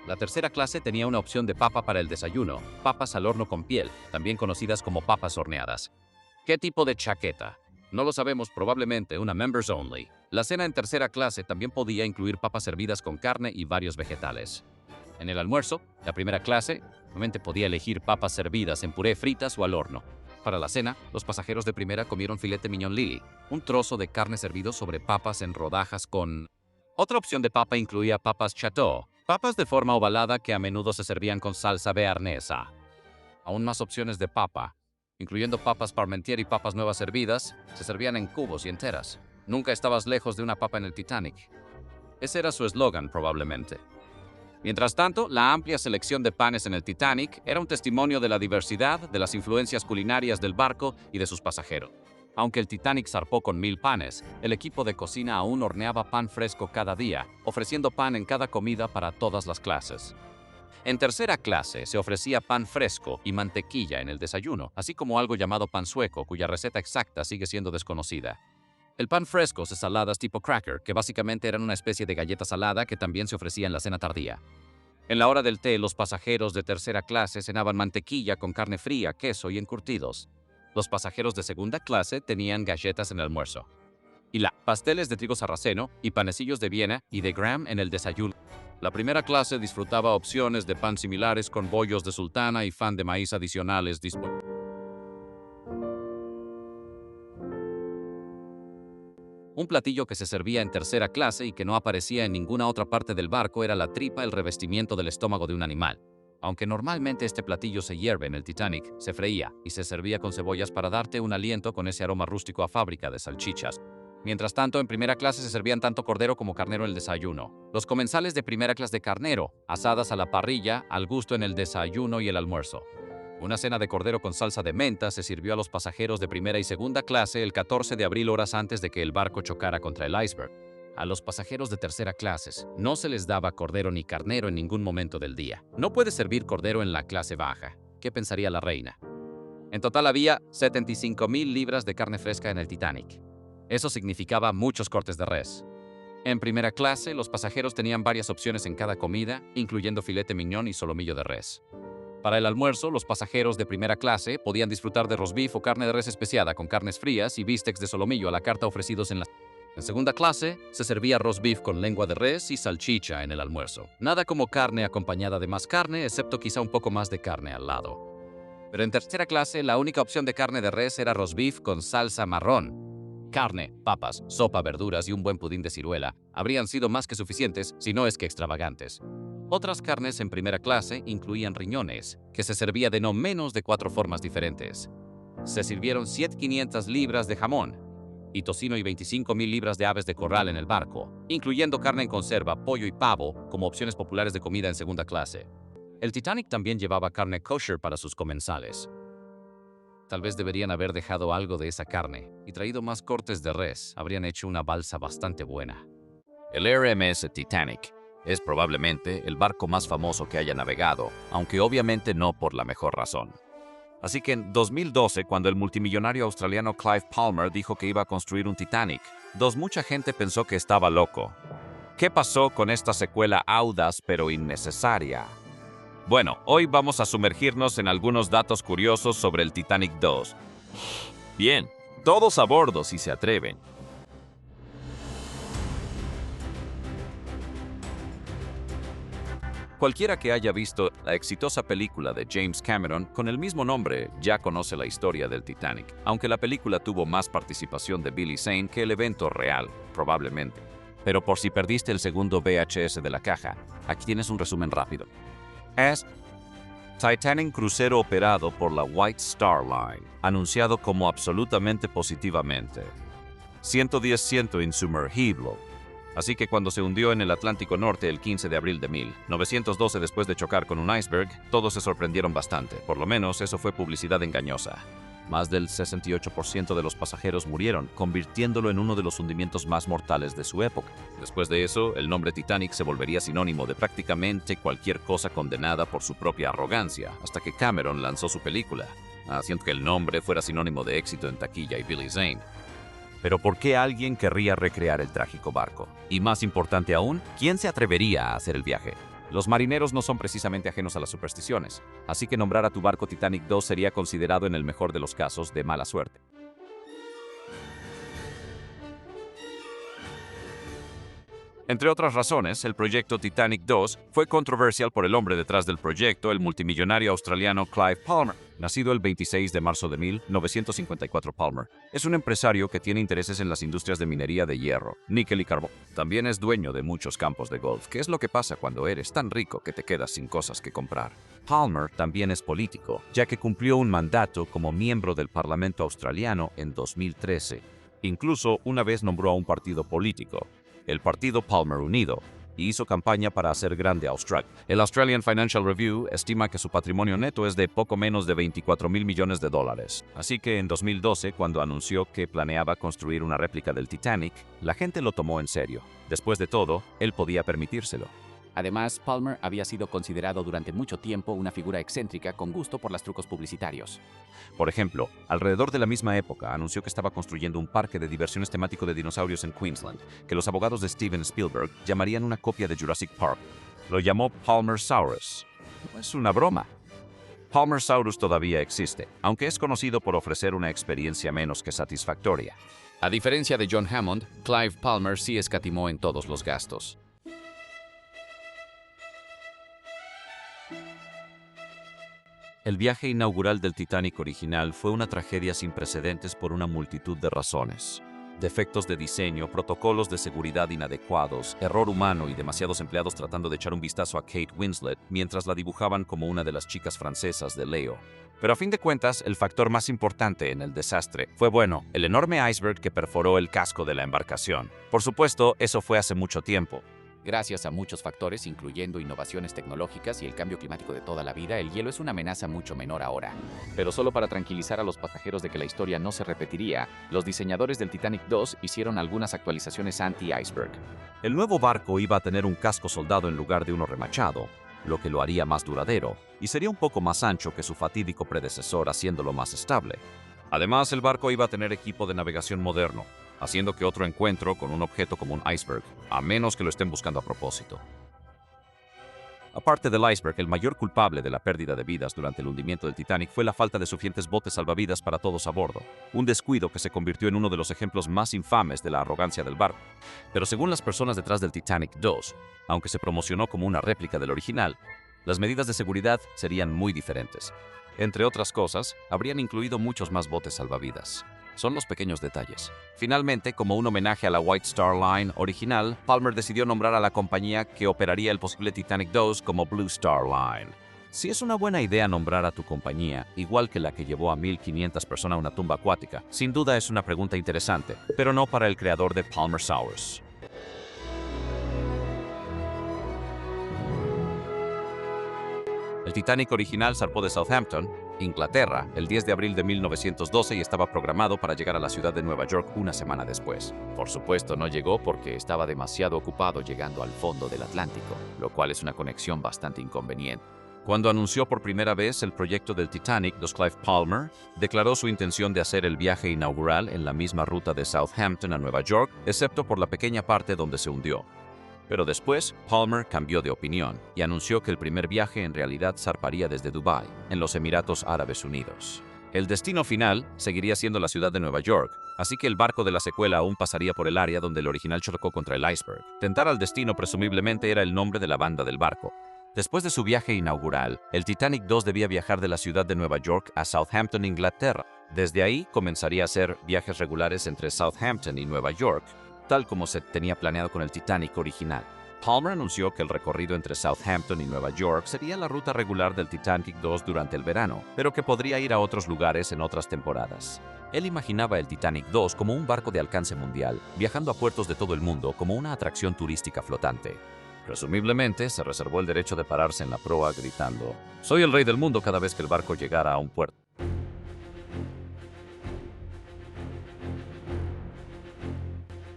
La tercera clase tenía una opción de papa para el desayuno, papas al horno con piel, también conocidas como papas horneadas. ¿Qué tipo de chaqueta? No lo sabemos, probablemente una members only. La cena en tercera clase también podía incluir papas servidas con carne y varios vegetales. En el almuerzo, la primera clase, normalmente podía elegir papas servidas en puré, fritas o al horno. Para la cena, los pasajeros de primera comieron filete mignon Lily, un trozo de carne servido sobre papas en rodajas con... Otra opción de papa incluía papas chateau, papas de forma ovalada que a menudo se servían con salsa bearnesa. Aún más opciones de papa, incluyendo papas parmentier y papas nuevas servidas, se servían en cubos y enteras. Nunca estabas lejos de una papa en el Titanic. Ese era su eslogan, probablemente. Mientras tanto, la amplia selección de panes en el Titanic era un testimonio de la diversidad, de las influencias culinarias del barco y de sus pasajeros. Aunque el Titanic zarpó con 1000 panes, el equipo de cocina aún horneaba pan fresco cada día, ofreciendo pan en cada comida para todas las clases. En tercera clase se ofrecía pan fresco y mantequilla en el desayuno, así como algo llamado pan sueco, cuya receta exacta sigue siendo desconocida. El pan fresco es saladas tipo cracker, que básicamente eran una especie de galleta salada que también se ofrecía en la cena tardía. En la hora del té, los pasajeros de tercera clase cenaban mantequilla con carne fría, queso y encurtidos. Los pasajeros de segunda clase tenían galletas en el almuerzo. Y pasteles de trigo sarraceno y panecillos de Viena y de Graham en el desayuno. La primera clase disfrutaba opciones de pan similares con bollos de sultana y fan de maíz adicionales disponibles. Un platillo que se servía en tercera clase y que no aparecía en ninguna otra parte del barco era la tripa, el revestimiento del estómago de un animal. Aunque normalmente este platillo se hierve en el Titanic, se freía y se servía con cebollas para darte un aliento con ese aroma rústico a fábrica de salchichas. Mientras tanto, en primera clase se servían tanto cordero como carnero en el desayuno. Los comensales de primera clase de carnero, asadas a la parrilla, al gusto en el desayuno y el almuerzo. Una cena de cordero con salsa de menta se sirvió a los pasajeros de primera y segunda clase el 14 de abril, horas antes de que el barco chocara contra el iceberg. A los pasajeros de tercera clase no se les daba cordero ni carnero en ningún momento del día. No puede servir cordero en la clase baja. ¿Qué pensaría la reina? En total había 75,000 libras de carne fresca en el Titanic. Eso significaba muchos cortes de res. En primera clase, los pasajeros tenían varias opciones en cada comida, incluyendo filete mignon y solomillo de res. Para el almuerzo, los pasajeros de primera clase podían disfrutar de roast beef o carne de res especiada con carnes frías y bistecs de solomillo a la carta ofrecidos en la... En segunda clase, se servía roast beef con lengua de res y salchicha en el almuerzo. Nada como carne acompañada de más carne, excepto quizá un poco más de carne al lado. Pero en tercera clase, la única opción de carne de res era roast beef con salsa marrón. Carne, papas, sopa, verduras y un buen pudín de ciruela habrían sido más que suficientes, si no es que extravagantes. Otras carnes en primera clase incluían riñones, que se servía de no menos de 4 formas diferentes. Se sirvieron 7,500 libras de jamón y tocino y 25,000 libras de aves de corral en el barco, incluyendo carne en conserva, pollo y pavo como opciones populares de comida en segunda clase. El Titanic también llevaba carne kosher para sus comensales. Tal vez deberían haber dejado algo de esa carne y traído más cortes de res. Habrían hecho una balsa bastante buena. El RMS Titanic Es probablemente el barco más famoso que haya navegado, aunque obviamente no por la mejor razón. Así que en 2012, cuando el multimillonario australiano Clive Palmer dijo que iba a construir un Titanic, mucha gente pensó que estaba loco. ¿Qué pasó con esta secuela audaz pero innecesaria? Bueno, hoy vamos a sumergirnos en algunos datos curiosos sobre el Titanic 2. Bien, todos a bordo si se atreven. Cualquiera que haya visto la exitosa película de James Cameron con el mismo nombre ya conoce la historia del Titanic, aunque la película tuvo más participación de Billy Zane que el evento real, probablemente. Pero por si perdiste el segundo VHS de la caja, aquí tienes un resumen rápido. Es Titanic crucero operado por la White Star Line, anunciado como absolutamente positivamente. 110% insumergible. Así que cuando se hundió en el Atlántico Norte el 15 de abril de 1912 después de chocar con un iceberg, todos se sorprendieron bastante. Por lo menos eso fue publicidad engañosa. Más del 68% de los pasajeros murieron, convirtiéndolo en uno de los hundimientos más mortales de su época. Después de eso, el nombre Titanic se volvería sinónimo de prácticamente cualquier cosa condenada por su propia arrogancia, hasta que Cameron lanzó su película, haciendo que el nombre fuera sinónimo de éxito en taquilla y Billy Zane. Pero ¿por qué alguien querría recrear el trágico barco? Y más importante aún, ¿quién se atrevería a hacer el viaje? Los marineros no son precisamente ajenos a las supersticiones, así que nombrar a tu barco Titanic 2 sería considerado en el mejor de los casos de mala suerte. Entre otras razones, el proyecto Titanic 2 fue controversial por el hombre detrás del proyecto, el multimillonario australiano Clive Palmer. Nacido el 26 de marzo de 1954, Palmer es un empresario que tiene intereses en las industrias de minería de hierro, níquel y carbón. También es dueño de muchos campos de golf, que es lo que pasa cuando eres tan rico que te quedas sin cosas que comprar. Palmer también es político, ya que cumplió un mandato como miembro del Parlamento australiano en 2013. Incluso una vez nombró a un partido político, el Partido Palmer Unido, y hizo campaña para hacer grande a Australia. El Australian Financial Review estima que su patrimonio neto es de poco menos de 24,000 millones de dólares. Así que en 2012, cuando anunció que planeaba construir una réplica del Titanic, la gente lo tomó en serio. Después de todo, él podía permitírselo. Además, Palmer había sido considerado durante mucho tiempo una figura excéntrica con gusto por los trucos publicitarios. Por ejemplo, alrededor de la misma época anunció que estaba construyendo un parque de diversiones temático de dinosaurios en Queensland, que los abogados de Steven Spielberg llamarían una copia de Jurassic Park. Lo llamó Palmersaurus. No es una broma. Palmersaurus todavía existe, aunque es conocido por ofrecer una experiencia menos que satisfactoria. A diferencia de John Hammond, Clive Palmer sí escatimó en todos los gastos. El viaje inaugural del Titanic original fue una tragedia sin precedentes por una multitud de razones. Defectos de diseño, protocolos de seguridad inadecuados, error humano y demasiados empleados tratando de echar un vistazo a Kate Winslet mientras la dibujaban como una de las chicas francesas de Leo. Pero a fin de cuentas, el factor más importante en el desastre fue, el enorme iceberg que perforó el casco de la embarcación. Por supuesto, eso fue hace mucho tiempo. Gracias a muchos factores, incluyendo innovaciones tecnológicas y el cambio climático de toda la vida, el hielo es una amenaza mucho menor ahora. Pero solo para tranquilizar a los pasajeros de que la historia no se repetiría, los diseñadores del Titanic 2 hicieron algunas actualizaciones anti-iceberg. El nuevo barco iba a tener un casco soldado en lugar de uno remachado, lo que lo haría más duradero, y sería un poco más ancho que su fatídico predecesor, haciéndolo más estable. Además, el barco iba a tener equipo de navegación moderno, haciendo que otro encuentro con un objeto como un iceberg, a menos que lo estén buscando a propósito. Aparte del iceberg, el mayor culpable de la pérdida de vidas durante el hundimiento del Titanic fue la falta de suficientes botes salvavidas para todos a bordo, un descuido que se convirtió en uno de los ejemplos más infames de la arrogancia del barco. Pero según las personas detrás del Titanic 2, aunque se promocionó como una réplica del original, las medidas de seguridad serían muy diferentes. Entre otras cosas, habrían incluido muchos más botes salvavidas. Son los pequeños detalles. Finalmente, como un homenaje a la White Star Line original, Palmer decidió nombrar a la compañía que operaría el posible Titanic 2 como Blue Star Line. Si es una buena idea nombrar a tu compañía, igual que la que llevó a 1,500 personas a una tumba acuática, sin duda es una pregunta interesante, pero no para el creador de Palmersaurus. El Titanic original zarpó de Southampton, Inglaterra, el 10 de abril de 1912 y estaba programado para llegar a la ciudad de Nueva York una semana después. Por supuesto, no llegó porque estaba demasiado ocupado llegando al fondo del Atlántico, lo cual es una conexión bastante inconveniente. Cuando anunció por primera vez el proyecto del Titanic, Clive Palmer declaró su intención de hacer el viaje inaugural en la misma ruta de Southampton a Nueva York, excepto por la pequeña parte donde se hundió. Pero después, Palmer cambió de opinión y anunció que el primer viaje en realidad zarparía desde Dubái, en los Emiratos Árabes Unidos. El destino final seguiría siendo la ciudad de Nueva York, así que el barco de la secuela aún pasaría por el área donde el original chocó contra el iceberg. Tentar al destino presumiblemente era el nombre de la banda del barco. Después de su viaje inaugural, el Titanic 2 debía viajar de la ciudad de Nueva York a Southampton, Inglaterra. Desde ahí comenzaría a hacer viajes regulares entre Southampton y Nueva York, tal como se tenía planeado con el Titanic original. Palmer anunció que el recorrido entre Southampton y Nueva York sería la ruta regular del Titanic 2 durante el verano, pero que podría ir a otros lugares en otras temporadas. Él imaginaba el Titanic 2 como un barco de alcance mundial, viajando a puertos de todo el mundo como una atracción turística flotante. Presumiblemente, se reservó el derecho de pararse en la proa gritando: "Soy el rey del mundo" cada vez que el barco llegara a un puerto.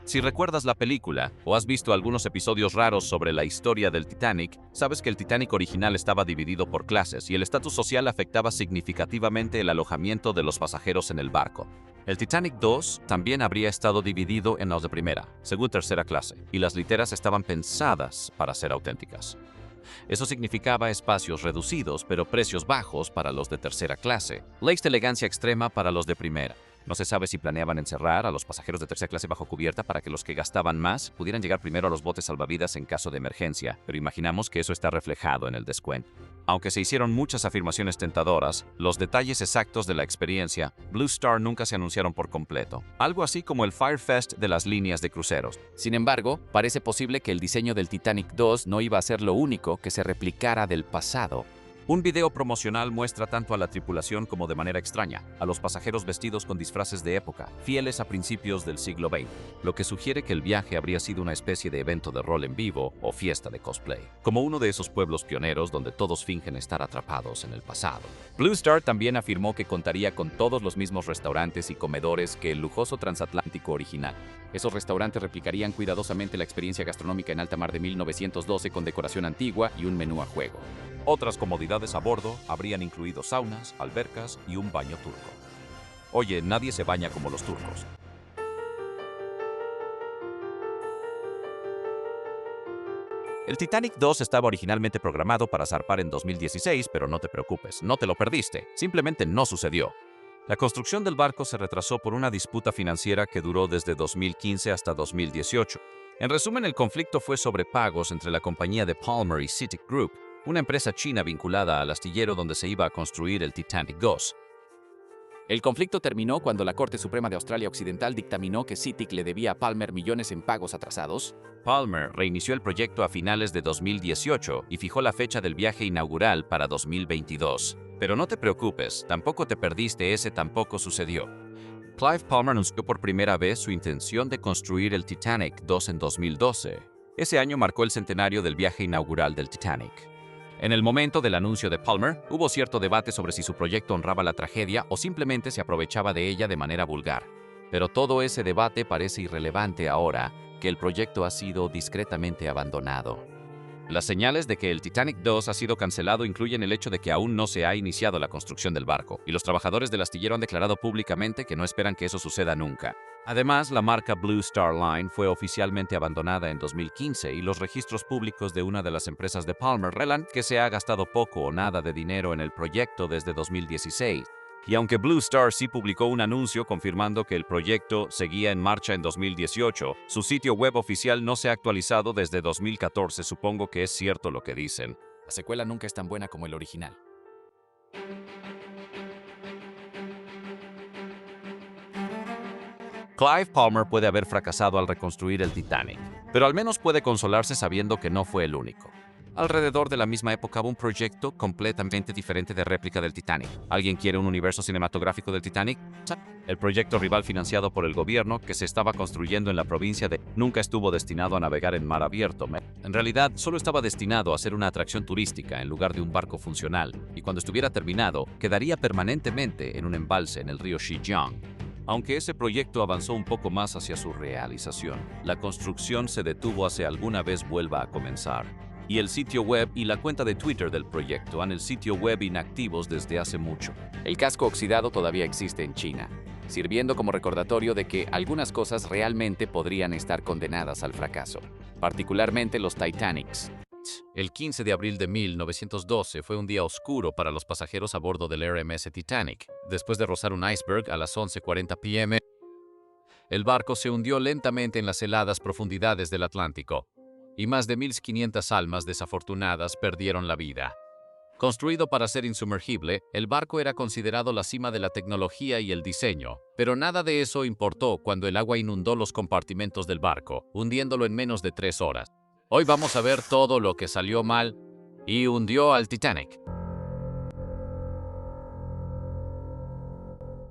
Si recuerdas la película o has visto algunos episodios raros sobre la historia del Titanic, sabes que el Titanic original estaba dividido por clases y el estatus social afectaba significativamente el alojamiento de los pasajeros en el barco. El Titanic 2 también habría estado dividido en los de primera, segunda y tercera clase, y las literas estaban pensadas para ser auténticas. Eso significaba espacios reducidos, pero precios bajos para los de tercera clase, leyes de elegancia extrema para los de primera. No se sabe si planeaban encerrar a los pasajeros de tercera clase bajo cubierta para que los que gastaban más pudieran llegar primero a los botes salvavidas en caso de emergencia, pero imaginamos que eso está reflejado en el descuento. Aunque se hicieron muchas afirmaciones tentadoras, los detalles exactos de la experiencia Blue Star nunca se anunciaron por completo, algo así como el Firefest de las líneas de cruceros. Sin embargo, parece posible que el diseño del Titanic 2 no iba a ser lo único que se replicara del pasado. Un video promocional muestra tanto a la tripulación como de manera extraña, a los pasajeros vestidos con disfraces de época, fieles a principios del siglo XX, lo que sugiere que el viaje habría sido una especie de evento de rol en vivo o fiesta de cosplay, como uno de esos pueblos pioneros donde todos fingen estar atrapados en el pasado. Blue Star también afirmó que contaría con todos los mismos restaurantes y comedores que el lujoso transatlántico original. Esos restaurantes replicarían cuidadosamente la experiencia gastronómica en alta mar de 1912 con decoración antigua y un menú a juego. Otras comodidades a bordo habrían incluido saunas, albercas y un baño turco. Oye, nadie se baña como los turcos. El Titanic 2 estaba originalmente programado para zarpar en 2016, pero no te preocupes, no te lo perdiste, simplemente no sucedió. La construcción del barco se retrasó por una disputa financiera que duró desde 2015 hasta 2018. En resumen, el conflicto fue sobre pagos entre la compañía de Palmer y CITIC Group, una empresa china vinculada al astillero donde se iba a construir el Titanic 2. El conflicto terminó cuando la Corte Suprema de Australia Occidental dictaminó que CITIC le debía a Palmer millones en pagos atrasados. Palmer reinició el proyecto a finales de 2018 y fijó la fecha del viaje inaugural para 2022. Pero no te preocupes, tampoco te perdiste, ese tampoco sucedió. Clive Palmer anunció por primera vez su intención de construir el Titanic 2 en 2012. Ese año marcó el centenario del viaje inaugural del Titanic. En el momento del anuncio de Palmer, hubo cierto debate sobre si su proyecto honraba la tragedia o simplemente se aprovechaba de ella de manera vulgar. Pero todo ese debate parece irrelevante ahora que el proyecto ha sido discretamente abandonado. Las señales de que el Titanic 2 ha sido cancelado incluyen el hecho de que aún no se ha iniciado la construcción del barco, y los trabajadores del astillero han declarado públicamente que no esperan que eso suceda nunca. Además, la marca Blue Star Line fue oficialmente abandonada en 2015 y los registros públicos de una de las empresas de Palmer revelan que se ha gastado poco o nada de dinero en el proyecto desde 2016. Y aunque Blue Star sí publicó un anuncio confirmando que el proyecto seguía en marcha en 2018, su sitio web oficial no se ha actualizado desde 2014. Supongo que es cierto lo que dicen. La secuela nunca es tan buena como el original. Clive Palmer puede haber fracasado al reconstruir el Titanic, pero al menos puede consolarse sabiendo que no fue el único. Alrededor de la misma época hubo un proyecto completamente diferente de réplica del Titanic. ¿Alguien quiere un universo cinematográfico del Titanic? El proyecto rival financiado por el gobierno que se estaba construyendo en la provincia de nunca estuvo destinado a navegar en mar abierto. En realidad, solo estaba destinado a ser una atracción turística en lugar de un barco funcional, y cuando estuviera terminado, quedaría permanentemente en un embalse en el río Xizang. Aunque ese proyecto avanzó un poco más hacia su realización, la construcción se detuvo hacia alguna vez vuelva a comenzar. Y el sitio web y la cuenta de Twitter del proyecto han el sitio web inactivos desde hace mucho. El casco oxidado todavía existe en China, sirviendo como recordatorio de que algunas cosas realmente podrían estar condenadas al fracaso, particularmente los Titanics. El 15 de abril de 1912 fue un día oscuro para los pasajeros a bordo del RMS Titanic. Después de rozar un iceberg a las 11:40 p.m., el barco se hundió lentamente en las heladas profundidades del Atlántico, y más de 1.500 almas desafortunadas perdieron la vida. Construido para ser insumergible, el barco era considerado la cima de la tecnología y el diseño, pero nada de eso importó cuando el agua inundó los compartimentos del barco, hundiéndolo en menos de 3 horas. Hoy vamos a ver todo lo que salió mal y hundió al Titanic.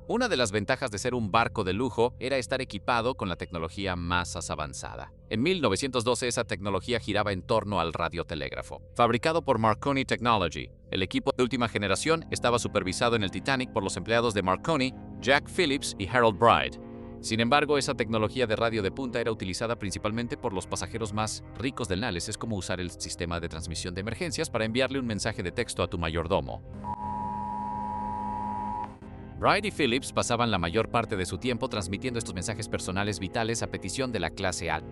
Una de las ventajas de ser un barco de lujo era estar equipado con la tecnología más avanzada. En 1912 esa tecnología giraba en torno al radiotelégrafo. Fabricado por Marconi Technology, el equipo de última generación estaba supervisado en el Titanic por los empleados de Marconi, Jack Phillips y Harold Bride. Sin embargo, esa tecnología de radio de punta era utilizada principalmente por los pasajeros más ricos del Nales. Es como usar el sistema de transmisión de emergencias para enviarle un mensaje de texto a tu mayordomo. Bride y Phillips pasaban la mayor parte de su tiempo transmitiendo estos mensajes personales vitales a petición de la clase alta.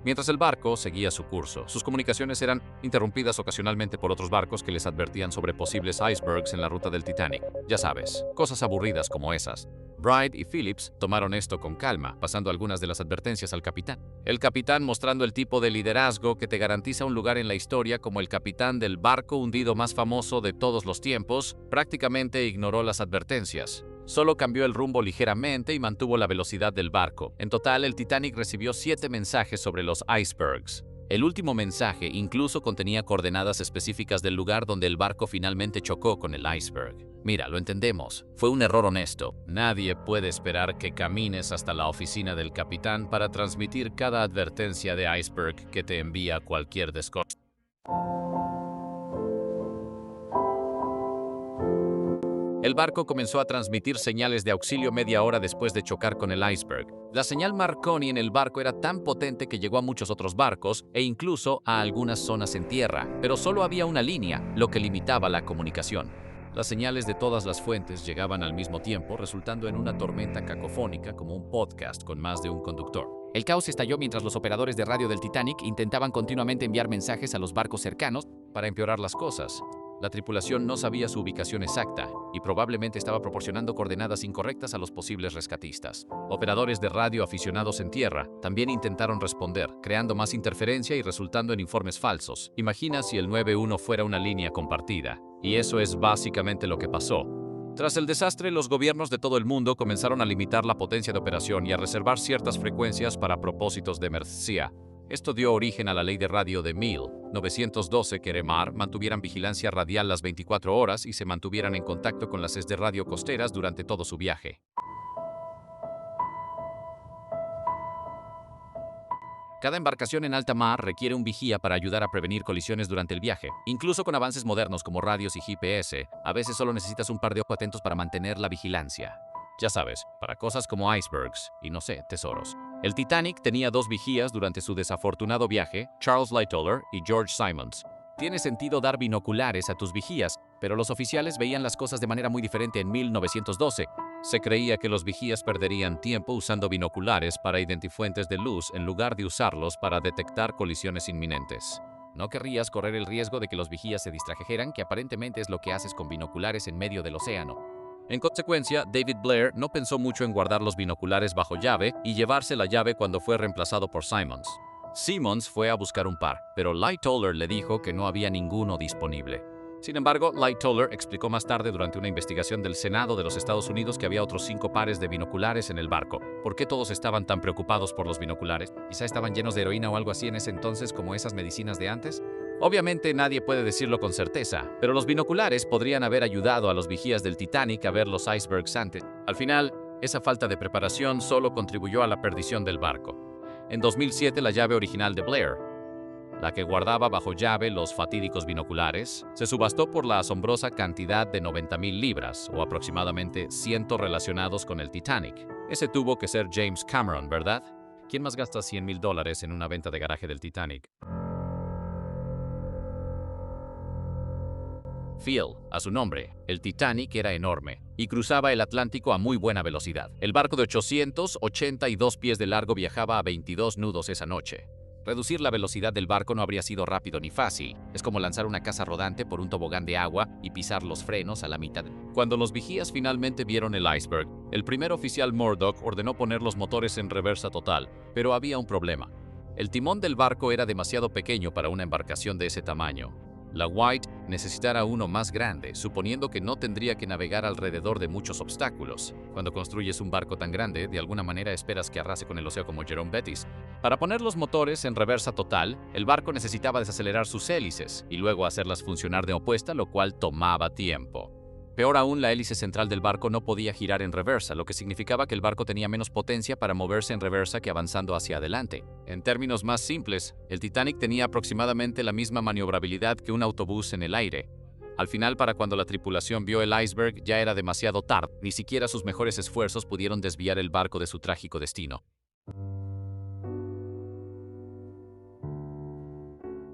Mientras el barco seguía su curso, sus comunicaciones eran interrumpidas ocasionalmente por otros barcos que les advertían sobre posibles icebergs en la ruta del Titanic. Ya sabes, cosas aburridas como esas. Bride y Phillips tomaron esto con calma, pasando algunas de las advertencias al capitán. El capitán, mostrando el tipo de liderazgo que te garantiza un lugar en la historia como el capitán del barco hundido más famoso de todos los tiempos, prácticamente ignoró las advertencias. Solo cambió el rumbo ligeramente y mantuvo la velocidad del barco. En total, el Titanic recibió 7 mensajes sobre los icebergs. El último mensaje incluso contenía coordenadas específicas del lugar donde el barco finalmente chocó con el iceberg. Mira, lo entendemos. Fue un error honesto. Nadie puede esperar que camines hasta la oficina del capitán para transmitir cada advertencia de iceberg que te envía cualquier desconocido. El barco comenzó a transmitir señales de auxilio media hora después de chocar con el iceberg. La señal Marconi en el barco era tan potente que llegó a muchos otros barcos e incluso a algunas zonas en tierra, pero solo había una línea, lo que limitaba la comunicación. Las señales de todas las fuentes llegaban al mismo tiempo, resultando en una tormenta cacofónica como un podcast con más de un conductor. El caos estalló mientras los operadores de radio del Titanic intentaban continuamente enviar mensajes a los barcos cercanos para empeorar las cosas. La tripulación no sabía su ubicación exacta y probablemente estaba proporcionando coordenadas incorrectas a los posibles rescatistas. Operadores de radio aficionados en tierra también intentaron responder, creando más interferencia y resultando en informes falsos. Imagina si el 91 fuera una línea compartida. Y eso es básicamente lo que pasó. Tras el desastre, los gobiernos de todo el mundo comenzaron a limitar la potencia de operación y a reservar ciertas frecuencias para propósitos de emergencia. Esto dio origen a la ley de radio de 1912 que remar mantuvieran vigilancia radial las 24 horas y se mantuvieran en contacto con las sedes de radio costeras durante todo su viaje. Cada embarcación en alta mar requiere un vigía para ayudar a prevenir colisiones durante el viaje. Incluso con avances modernos como radios y GPS, a veces solo necesitas un par de ojos atentos para mantener la vigilancia. Ya sabes, para cosas como icebergs y no sé, tesoros. El Titanic tenía 2 vigías durante su desafortunado viaje, Charles Lightoller y George Simons. Tiene sentido dar binoculares a tus vigías, pero los oficiales veían las cosas de manera muy diferente en 1912. Se creía que los vigías perderían tiempo usando binoculares para identificar fuentes de luz en lugar de usarlos para detectar colisiones inminentes. No querrías correr el riesgo de que los vigías se distrajeran, que aparentemente es lo que haces con binoculares en medio del océano. En consecuencia, David Blair no pensó mucho en guardar los binoculares bajo llave y llevarse la llave cuando fue reemplazado por Simons. Simons fue a buscar un par, pero Lightoller le dijo que no había ninguno disponible. Sin embargo, Lightoller explicó más tarde durante una investigación del Senado de los Estados Unidos que había otros 5 pares de binoculares en el barco. ¿Por qué todos estaban tan preocupados por los binoculares? ¿Quizá estaban llenos de heroína o algo así en ese entonces como esas medicinas de antes? Obviamente nadie puede decirlo con certeza, pero los binoculares podrían haber ayudado a los vigías del Titanic a ver los icebergs antes. Al final, esa falta de preparación solo contribuyó a la perdición del barco. En 2007, la llave original de Blair, la que guardaba bajo llave los fatídicos binoculares, se subastó por la asombrosa cantidad de 90,000 libras, o aproximadamente 100 relacionados con el Titanic. Ese tuvo que ser James Cameron, ¿verdad? ¿Quién más gasta $100,000 en una venta de garaje del Titanic? Fiel, a su nombre, el Titanic era enorme y cruzaba el Atlántico a muy buena velocidad. El barco de 882 pies de largo viajaba a 22 nudos esa noche. Reducir la velocidad del barco no habría sido rápido ni fácil. Es como lanzar una casa rodante por un tobogán de agua y pisar los frenos a la mitad. Cuando los vigías finalmente vieron el iceberg, el primer oficial Murdoch ordenó poner los motores en reversa total, pero había un problema. El timón del barco era demasiado pequeño para una embarcación de ese tamaño. La White necesitará uno más grande, suponiendo que no tendría que navegar alrededor de muchos obstáculos. Cuando construyes un barco tan grande, de alguna manera esperas que arrase con el océano como Jerome Bettis. Para poner los motores en reversa total, el barco necesitaba desacelerar sus hélices y luego hacerlas funcionar de opuesta, lo cual tomaba tiempo. Peor aún, la hélice central del barco no podía girar en reversa, lo que significaba que el barco tenía menos potencia para moverse en reversa que avanzando hacia adelante. En términos más simples, el Titanic tenía aproximadamente la misma maniobrabilidad que un autobús en el aire. Al final, para cuando la tripulación vio el iceberg, ya era demasiado tarde. Ni siquiera sus mejores esfuerzos pudieron desviar el barco de su trágico destino.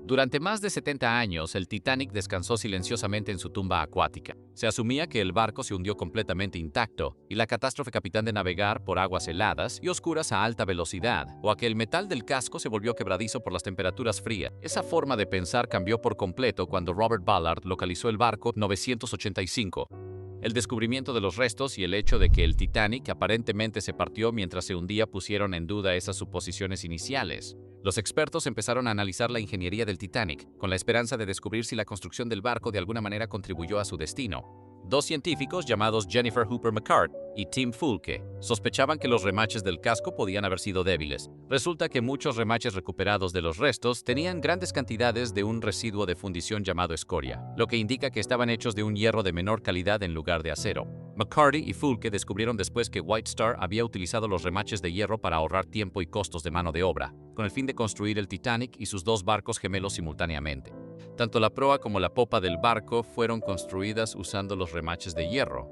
Durante más de 70 años, el Titanic descansó silenciosamente en su tumba acuática. Se asumía que el barco se hundió completamente intacto y la catástrofe capitán de navegar por aguas heladas y oscuras a alta velocidad, o a que el metal del casco se volvió quebradizo por las temperaturas frías. Esa forma de pensar cambió por completo cuando Robert Ballard localizó el barco 985. El descubrimiento de los restos y el hecho de que el Titanic aparentemente se partió mientras se hundía pusieron en duda esas suposiciones iniciales. Los expertos empezaron a analizar la ingeniería del Titanic, con la esperanza de descubrir si la construcción del barco de alguna manera contribuyó a su destino. Dos científicos llamados Jennifer Hooper McCart y Tim Fulke sospechaban que los remaches del casco podían haber sido débiles. Resulta que muchos remaches recuperados de los restos tenían grandes cantidades de un residuo de fundición llamado escoria, lo que indica que estaban hechos de un hierro de menor calidad en lugar de acero. McCarty y Fulke descubrieron después que White Star había utilizado los remaches de hierro para ahorrar tiempo y costos de mano de obra, con el fin de construir el Titanic y sus dos barcos gemelos simultáneamente. Tanto la proa como la popa del barco fueron construidas usando los remaches de hierro.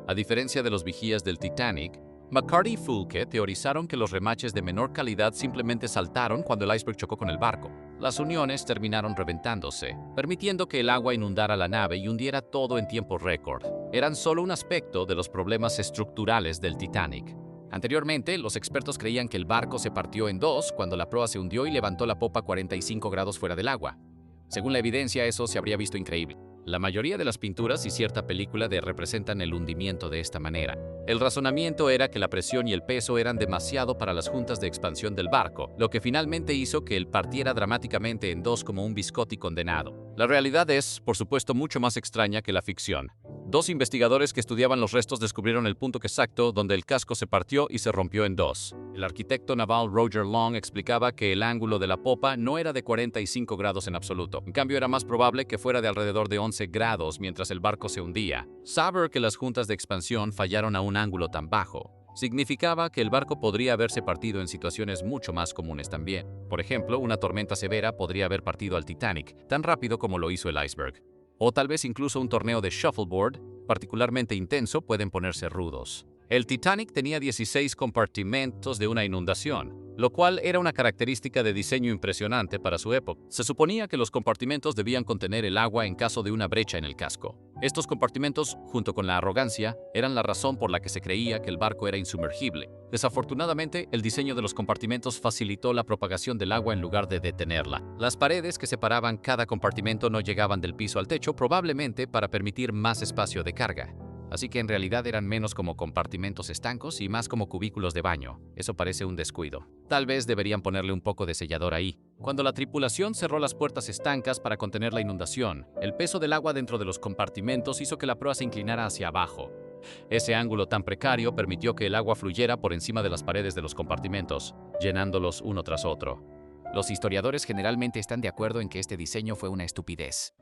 A diferencia de los vigías del Titanic, McCarty y Fulke teorizaron que los remaches de menor calidad simplemente saltaron cuando el iceberg chocó con el barco. Las uniones terminaron reventándose, permitiendo que el agua inundara la nave y hundiera todo en tiempo récord. Eran solo un aspecto de los problemas estructurales del Titanic. Anteriormente, los expertos creían que el barco se partió en dos cuando la proa se hundió y levantó la popa 45 grados fuera del agua. Según la evidencia, eso se habría visto increíble. La mayoría de las pinturas y cierta película representan el hundimiento de esta manera. El razonamiento era que la presión y el peso eran demasiado para las juntas de expansión del barco, lo que finalmente hizo que él partiera dramáticamente en dos como un biscotti condenado. La realidad es, por supuesto, mucho más extraña que la ficción. Dos investigadores que estudiaban los restos descubrieron el punto exacto donde el casco se partió y se rompió en dos. El arquitecto naval Roger Long explicaba que el ángulo de la popa no era de 45 grados en absoluto. En cambio, era más probable que fuera de alrededor de 11 grados mientras el barco se hundía. Saber que las juntas de expansión fallaron a un ángulo tan bajo significaba que el barco podría haberse partido en situaciones mucho más comunes también. Por ejemplo, una tormenta severa podría haber partido al Titanic tan rápido como lo hizo el iceberg. O tal vez incluso un torneo de shuffleboard, particularmente intenso, pueden ponerse rudos. El Titanic tenía 16 compartimentos de una inundación, lo cual era una característica de diseño impresionante para su época. Se suponía que los compartimentos debían contener el agua en caso de una brecha en el casco. Estos compartimentos, junto con la arrogancia, eran la razón por la que se creía que el barco era insumergible. Desafortunadamente, el diseño de los compartimentos facilitó la propagación del agua en lugar de detenerla. Las paredes que separaban cada compartimento no llegaban del piso al techo, probablemente para permitir más espacio de carga. Así que en realidad eran menos como compartimentos estancos y más como cubículos de baño. Eso parece un descuido. Tal vez deberían ponerle un poco de sellador ahí. Cuando la tripulación cerró las puertas estancas para contener la inundación, el peso del agua dentro de los compartimentos hizo que la proa se inclinara hacia abajo. Ese ángulo tan precario permitió que el agua fluyera por encima de las paredes de los compartimentos, llenándolos uno tras otro. Los historiadores generalmente están de acuerdo en que este diseño fue una estupidez.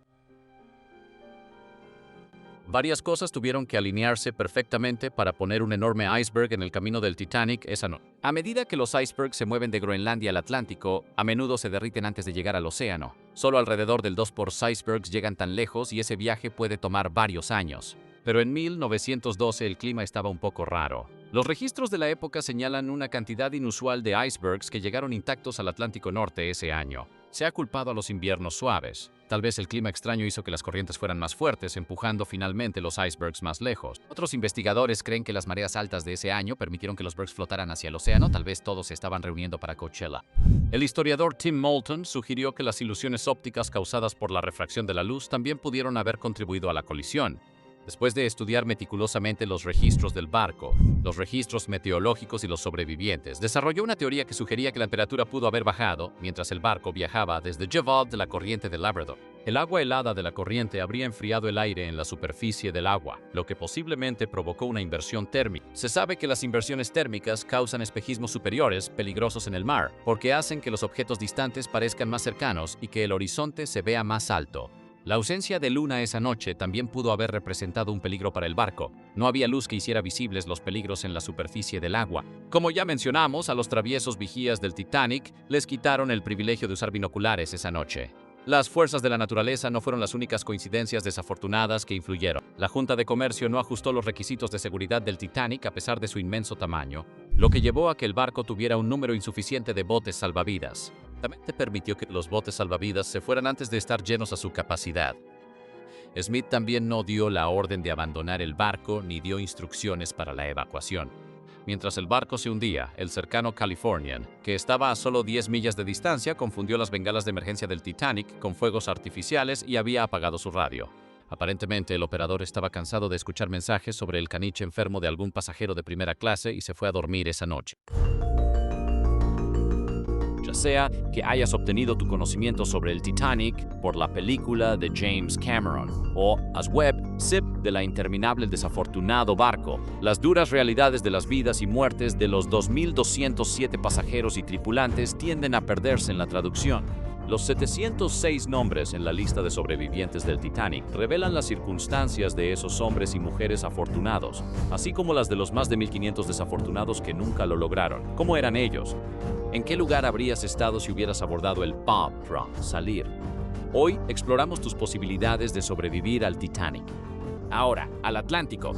Varias cosas tuvieron que alinearse perfectamente para poner un enorme iceberg en el camino del Titanic esa noche. A medida que los icebergs se mueven de Groenlandia al Atlántico, a menudo se derriten antes de llegar al océano. Solo alrededor del 2% icebergs llegan tan lejos y ese viaje puede tomar varios años. Pero en 1912 el clima estaba un poco raro. Los registros de la época señalan una cantidad inusual de icebergs que llegaron intactos al Atlántico Norte ese año. Se ha culpado a los inviernos suaves. Tal vez el clima extraño hizo que las corrientes fueran más fuertes, empujando finalmente los icebergs más lejos. Otros investigadores creen que las mareas altas de ese año permitieron que los bergs flotaran hacia el océano. Tal vez todos se estaban reuniendo para Coachella. El historiador Tim Moulton sugirió que las ilusiones ópticas causadas por la refracción de la luz también pudieron haber contribuido a la colisión. Después de estudiar meticulosamente los registros del barco, los registros meteorológicos y los sobrevivientes, desarrolló una teoría que sugería que la temperatura pudo haber bajado mientras el barco viajaba desde Jevad de la corriente de Labrador. El agua helada de la corriente habría enfriado el aire en la superficie del agua, lo que posiblemente provocó una inversión térmica. Se sabe que las inversiones térmicas causan espejismos superiores peligrosos en el mar, porque hacen que los objetos distantes parezcan más cercanos y que el horizonte se vea más alto. La ausencia de luna esa noche también pudo haber representado un peligro para el barco. No había luz que hiciera visibles los peligros en la superficie del agua. Como ya mencionamos, a los traviesos vigías del Titanic les quitaron el privilegio de usar binoculares esa noche. Las fuerzas de la naturaleza no fueron las únicas coincidencias desafortunadas que influyeron. La Junta de Comercio no ajustó los requisitos de seguridad del Titanic a pesar de su inmenso tamaño, lo que llevó a que el barco tuviera un número insuficiente de botes salvavidas. También permitió que los botes salvavidas se fueran antes de estar llenos a su capacidad. Smith también no dio la orden de abandonar el barco ni dio instrucciones para la evacuación. Mientras el barco se hundía, el cercano Californian, que estaba a solo 10 millas de distancia, confundió las bengalas de emergencia del Titanic con fuegos artificiales y había apagado su radio. Aparentemente, el operador estaba cansado de escuchar mensajes sobre el caniche enfermo de algún pasajero de primera clase y se fue a dormir esa noche. Ya sea que hayas obtenido tu conocimiento sobre el Titanic por la película de James Cameron o as web SIP de la interminable desafortunado barco, las duras realidades de las vidas y muertes de los 2.207 pasajeros y tripulantes tienden a perderse en la traducción. Los 706 nombres en la lista de sobrevivientes del Titanic revelan las circunstancias de esos hombres y mujeres afortunados, así como las de los más de 1.500 desafortunados que nunca lo lograron. ¿Cómo eran ellos? ¿En qué lugar habrías estado si hubieras abordado el Bob Prop Salir? Hoy exploramos tus posibilidades de sobrevivir al Titanic. Ahora, al Atlántico.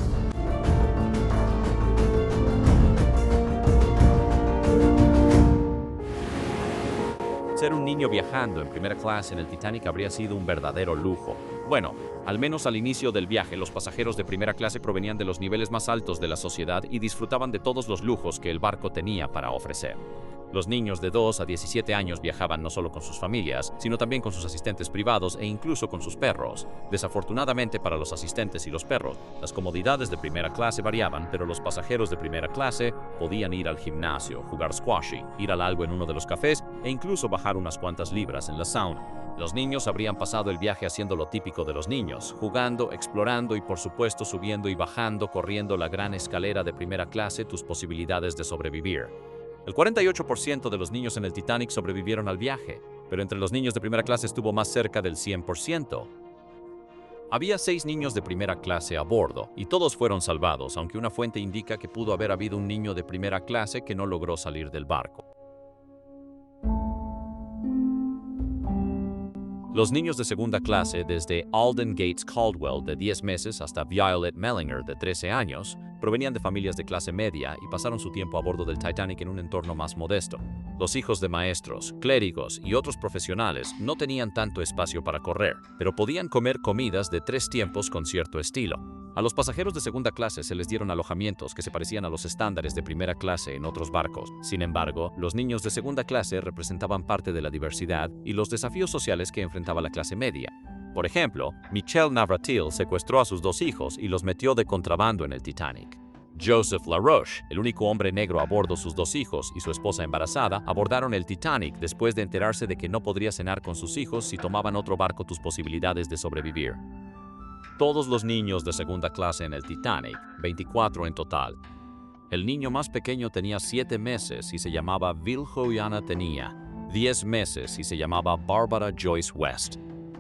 Ser un niño viajando en primera clase en el Titanic habría sido un verdadero lujo. Bueno, al menos al inicio del viaje, los pasajeros de primera clase provenían de los niveles más altos de la sociedad y disfrutaban de todos los lujos que el barco tenía para ofrecer. Los niños de 2 a 17 años viajaban no solo con sus familias, sino también con sus asistentes privados e incluso con sus perros. Desafortunadamente para los asistentes y los perros, las comodidades de primera clase variaban, pero los pasajeros de primera clase podían ir al gimnasio, jugar squashy, ir al algo en uno de los cafés e incluso bajar unas cuantas libras en la sauna. Los niños habrían pasado el viaje haciendo lo típico de los niños, jugando, explorando y por supuesto subiendo y bajando, corriendo la gran escalera de primera clase, tus posibilidades de sobrevivir. El 48% de los niños en el Titanic sobrevivieron al viaje, pero entre los niños de primera clase estuvo más cerca del 100%. Había 6 niños de primera clase a bordo, y todos fueron salvados, aunque una fuente indica que pudo haber habido un niño de primera clase que no logró salir del barco. Los niños de segunda clase, desde Alden Gates Caldwell, de 10 meses, hasta Violet Mellinger, de 13 años, provenían de familias de clase media y pasaron su tiempo a bordo del Titanic en un entorno más modesto. Los hijos de maestros, clérigos y otros profesionales no tenían tanto espacio para correr, pero podían comer comidas de 3 tiempos con cierto estilo. A los pasajeros de segunda clase se les dieron alojamientos que se parecían a los estándares de primera clase en otros barcos. Sin embargo, los niños de segunda clase representaban parte de la diversidad y los desafíos sociales que enfrentaba la clase media. Por ejemplo, Michel Navratil secuestró a sus 2 hijos y los metió de contrabando en el Titanic. Joseph LaRoche, el único hombre negro a bordo, sus 2 hijos y su esposa embarazada, abordaron el Titanic después de enterarse de que no podría cenar con sus hijos si tomaban otro barco. Tus posibilidades de sobrevivir. Todos los niños de segunda clase en el Titanic, 24 en total. El niño más pequeño tenía 7 meses y se llamaba Viljoiana Tenía. 10 meses y se llamaba Barbara Joyce West.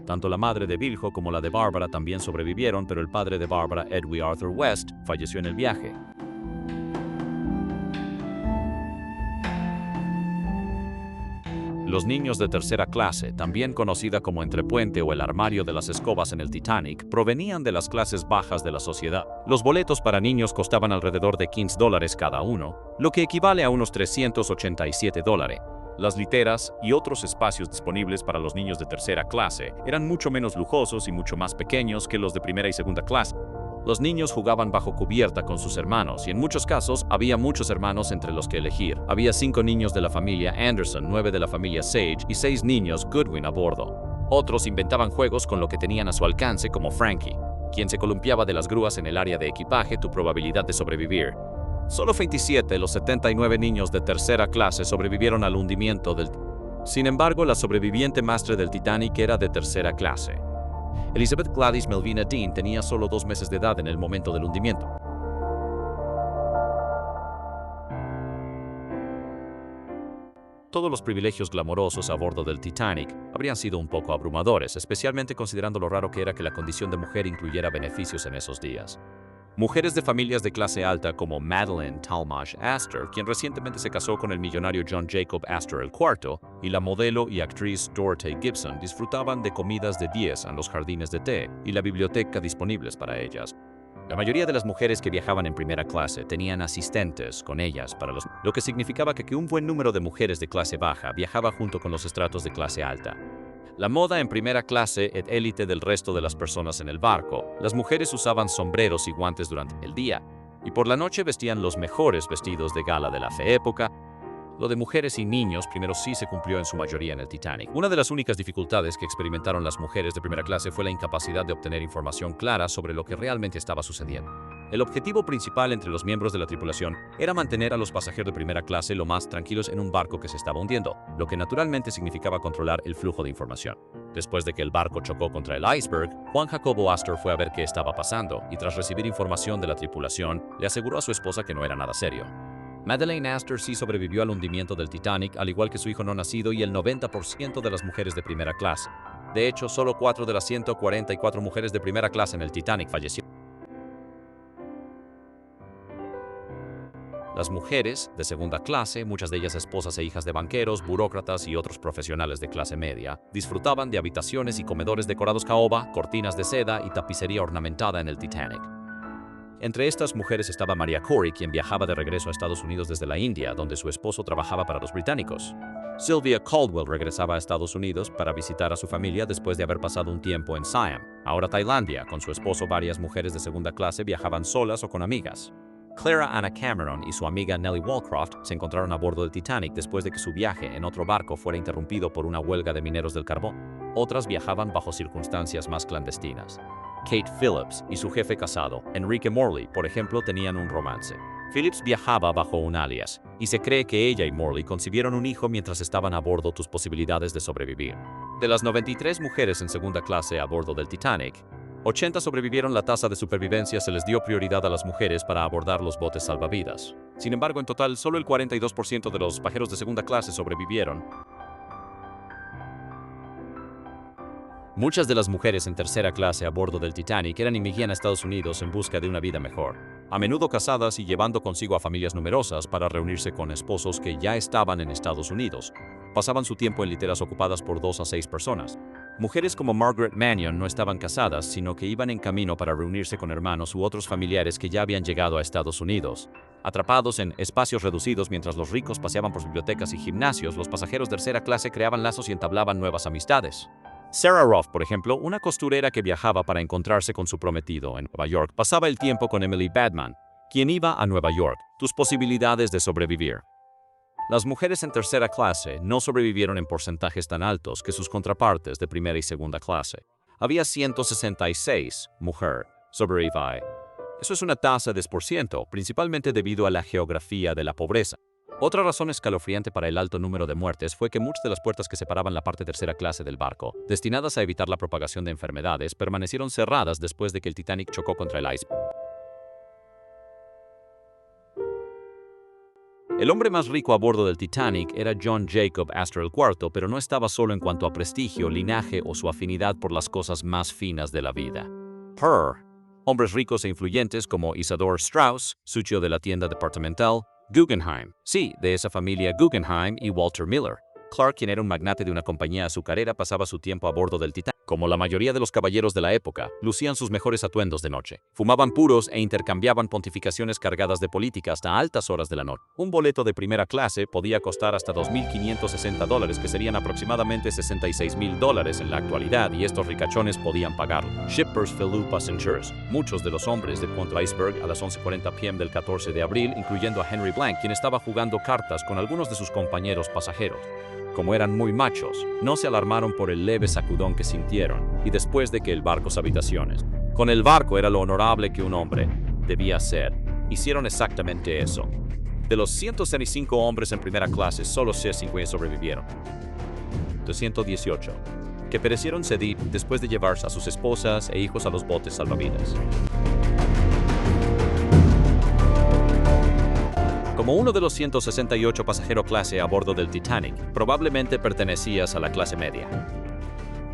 Tanto la madre de Viljo como la de Barbara también sobrevivieron, pero el padre de Barbara, Edwin Arthur West, falleció en el viaje. Los niños de tercera clase, también conocida como entrepuente o el armario de las escobas en el Titanic, provenían de las clases bajas de la sociedad. Los boletos para niños costaban alrededor de $15 cada uno, lo que equivale a unos $387. Las literas y otros espacios disponibles para los niños de tercera clase eran mucho menos lujosos y mucho más pequeños que los de primera y segunda clase. Los niños jugaban bajo cubierta con sus hermanos y en muchos casos había muchos hermanos entre los que elegir. Había 5 niños de la familia Anderson, 9 de la familia Sage y 6 niños Goodwin a bordo. Otros inventaban juegos con lo que tenían a su alcance, como Frankie, quien se columpiaba de las grúas en el área de equipaje, tu probabilidad de sobrevivir. Solo 27 de los 79 niños de tercera clase sobrevivieron al hundimiento del Titanic. Sin embargo, la sobreviviente maestra del Titanic era de tercera clase. Elizabeth Gladys Melvina Dean tenía solo 2 meses de edad en el momento del hundimiento. Todos los privilegios glamorosos a bordo del Titanic habrían sido un poco abrumadores, especialmente considerando lo raro que era que la condición de mujer incluyera beneficios en esos días. Mujeres de familias de clase alta como Madeleine Talmadge Astor, quien recientemente se casó con el millonario John Jacob Astor IV, y la modelo y actriz Dorothy Gibson disfrutaban de comidas de 10 en los jardines de té y la biblioteca disponibles para ellas. La mayoría de las mujeres que viajaban en primera clase tenían asistentes con ellas lo que significaba que un buen número de mujeres de clase baja viajaba junto con los estratos de clase alta. La moda en primera clase es élite del resto de las personas en el barco. Las mujeres usaban sombreros y guantes durante el día, y por la noche vestían los mejores vestidos de gala de la época. Lo de mujeres y niños primero sí se cumplió en su mayoría en el Titanic. Una de las únicas dificultades que experimentaron las mujeres de primera clase fue la incapacidad de obtener información clara sobre lo que realmente estaba sucediendo. El objetivo principal entre los miembros de la tripulación era mantener a los pasajeros de primera clase lo más tranquilos en un barco que se estaba hundiendo, lo que naturalmente significaba controlar el flujo de información. Después de que el barco chocó contra el iceberg, Juan Jacobo Astor fue a ver qué estaba pasando y tras recibir información de la tripulación, le aseguró a su esposa que no era nada serio. Madeleine Astor sí sobrevivió al hundimiento del Titanic, al igual que su hijo no nacido y el 90% de las mujeres de primera clase. De hecho, solo 4 de las 144 mujeres de primera clase en el Titanic fallecieron. Las mujeres de segunda clase, muchas de ellas esposas e hijas de banqueros, burócratas y otros profesionales de clase media, disfrutaban de habitaciones y comedores decorados caoba, cortinas de seda y tapicería ornamentada en el Titanic. Entre estas mujeres estaba Maria Corey, quien viajaba de regreso a Estados Unidos desde la India, donde su esposo trabajaba para los británicos. Sylvia Caldwell regresaba a Estados Unidos para visitar a su familia después de haber pasado un tiempo en Siam, ahora Tailandia. Con su esposo, varias mujeres de segunda clase viajaban solas o con amigas. Clara Anna Cameron y su amiga Nellie Walcroft se encontraron a bordo del Titanic después de que su viaje en otro barco fuera interrumpido por una huelga de mineros del carbón. Otras viajaban bajo circunstancias más clandestinas. Kate Phillips y su jefe casado, Enrique Morley, por ejemplo, tenían un romance. Phillips viajaba bajo un alias, y se cree que ella y Morley concibieron un hijo mientras estaban a bordo. Tus posibilidades de sobrevivir. De las 93 mujeres en segunda clase a bordo del Titanic, 80 sobrevivieron. La tasa de supervivencia se les dio prioridad a las mujeres para abordar los botes salvavidas. Sin embargo, en total, solo el 42% de los pasajeros de segunda clase sobrevivieron. Muchas de las mujeres en tercera clase a bordo del Titanic eran inmigrantes a Estados Unidos en busca de una vida mejor, a menudo casadas y llevando consigo a familias numerosas para reunirse con esposos que ya estaban en Estados Unidos. Pasaban su tiempo en literas ocupadas por 2 a 6 personas. Mujeres como Margaret Mannion no estaban casadas, sino que iban en camino para reunirse con hermanos u otros familiares que ya habían llegado a Estados Unidos. Atrapados en espacios reducidos mientras los ricos paseaban por bibliotecas y gimnasios, los pasajeros de tercera clase creaban lazos y entablaban nuevas amistades. Sarah Ruff, por ejemplo, una costurera que viajaba para encontrarse con su prometido en Nueva York, pasaba el tiempo con Emily Badman, quien iba a Nueva York. Tus posibilidades de sobrevivir. Las mujeres en tercera clase no sobrevivieron en porcentajes tan altos que sus contrapartes de primera y segunda clase. Había 166 mujeres sobrevivieron. Eso es una tasa de 10%, principalmente debido a la geografía de la pobreza. Otra razón escalofriante para el alto número de muertes fue que muchas de las puertas que separaban la parte tercera clase del barco, destinadas a evitar la propagación de enfermedades, permanecieron cerradas después de que el Titanic chocó contra el iceberg. El hombre más rico a bordo del Titanic era John Jacob Astor IV, pero no estaba solo en cuanto a prestigio, linaje o su afinidad por las cosas más finas de la vida. Hombres ricos e influyentes como Isadore Strauss, socio de la tienda departamental, Guggenheim, sí, de esa familia Guggenheim, y Walter Miller. Clark, quien era un magnate de una compañía azucarera, pasaba su tiempo a bordo del Titanic. Como la mayoría de los caballeros de la época, lucían sus mejores atuendos de noche. Fumaban puros e intercambiaban pontificaciones cargadas de política hasta altas horas de la noche. Un boleto de primera clase podía costar hasta $2,560, que serían aproximadamente $66,000 en la actualidad, y estos ricachones podían pagarlo. Shippers Fellow Passengers. Muchos de los hombres de Point Iceberg a las 11:40 p.m. del 14 de abril, incluyendo a Henry Blank, quien estaba jugando cartas con algunos de sus compañeros pasajeros. Como eran muy machos, no se alarmaron por el leve sacudón que sintieron, y después de que el barco habitaciones. Con el barco era lo honorable que un hombre debía hacer. Hicieron exactamente eso. De los 165 hombres en primera clase, solo 50 sobrevivieron. 218, que perecieron después de llevarse a sus esposas e hijos a los botes salvavidas. Como uno de los 168 pasajeros clase a bordo del Titanic, probablemente pertenecías a la clase media.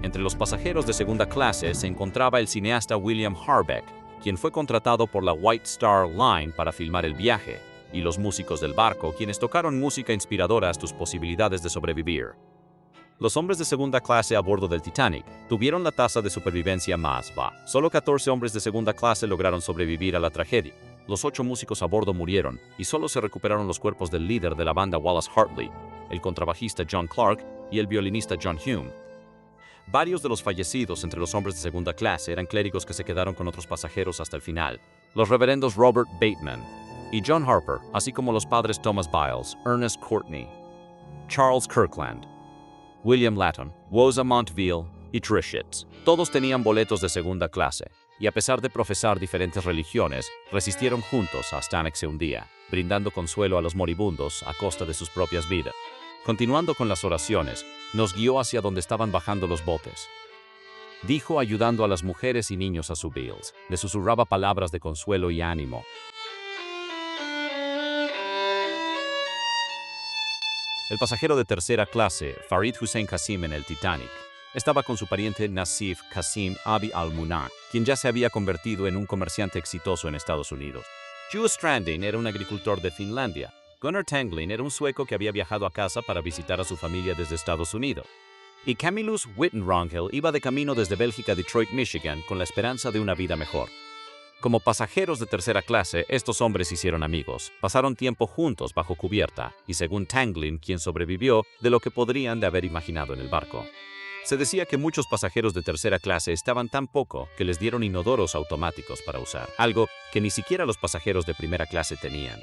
Entre los pasajeros de segunda clase se encontraba el cineasta William Harbeck, quien fue contratado por la White Star Line para filmar el viaje, y los músicos del barco, quienes tocaron música inspiradora a tus posibilidades de sobrevivir. Los hombres de segunda clase a bordo del Titanic tuvieron la tasa de supervivencia más baja. Solo 14 hombres de segunda clase lograron sobrevivir a la tragedia. Los 8 músicos a bordo murieron, y solo se recuperaron los cuerpos del líder de la banda Wallace Hartley, el contrabajista John Clark y el violinista John Hume. Varios de los fallecidos entre los hombres de segunda clase eran clérigos que se quedaron con otros pasajeros hasta el final. Los reverendos Robert Bateman y John Harper, así como los padres Thomas Biles, Ernest Courtney, Charles Kirkland, William Latton, Woza Montville y Trishitz. Todos tenían boletos de segunda clase, y a pesar de profesar diferentes religiones, resistieron juntos hasta anexe un día, brindando consuelo a los moribundos a costa de sus propias vidas. Continuando con las oraciones, nos guió hacia donde estaban bajando los botes. Dijo ayudando a las mujeres y niños a subirse. Le susurraba palabras de consuelo y ánimo. El pasajero de tercera clase, Farid Hussein Qasim en el Titanic, estaba con su pariente Nasif Qasim Abi al-Munah, quien ya se había convertido en un comerciante exitoso en Estados Unidos. Joe Stranding era un agricultor de Finlandia. Gunnar Tanglin era un sueco que había viajado a casa para visitar a su familia desde Estados Unidos. Y Camillus Wittenrangel iba de camino desde Bélgica a Detroit, Michigan, con la esperanza de una vida mejor. Como pasajeros de tercera clase, estos hombres hicieron amigos, pasaron tiempo juntos bajo cubierta, y según Tanglin, quien sobrevivió, de lo que podrían de haber imaginado en el barco. Se decía que muchos pasajeros de tercera clase estaban tan poco que les dieron inodoros automáticos para usar, algo que ni siquiera los pasajeros de primera clase tenían.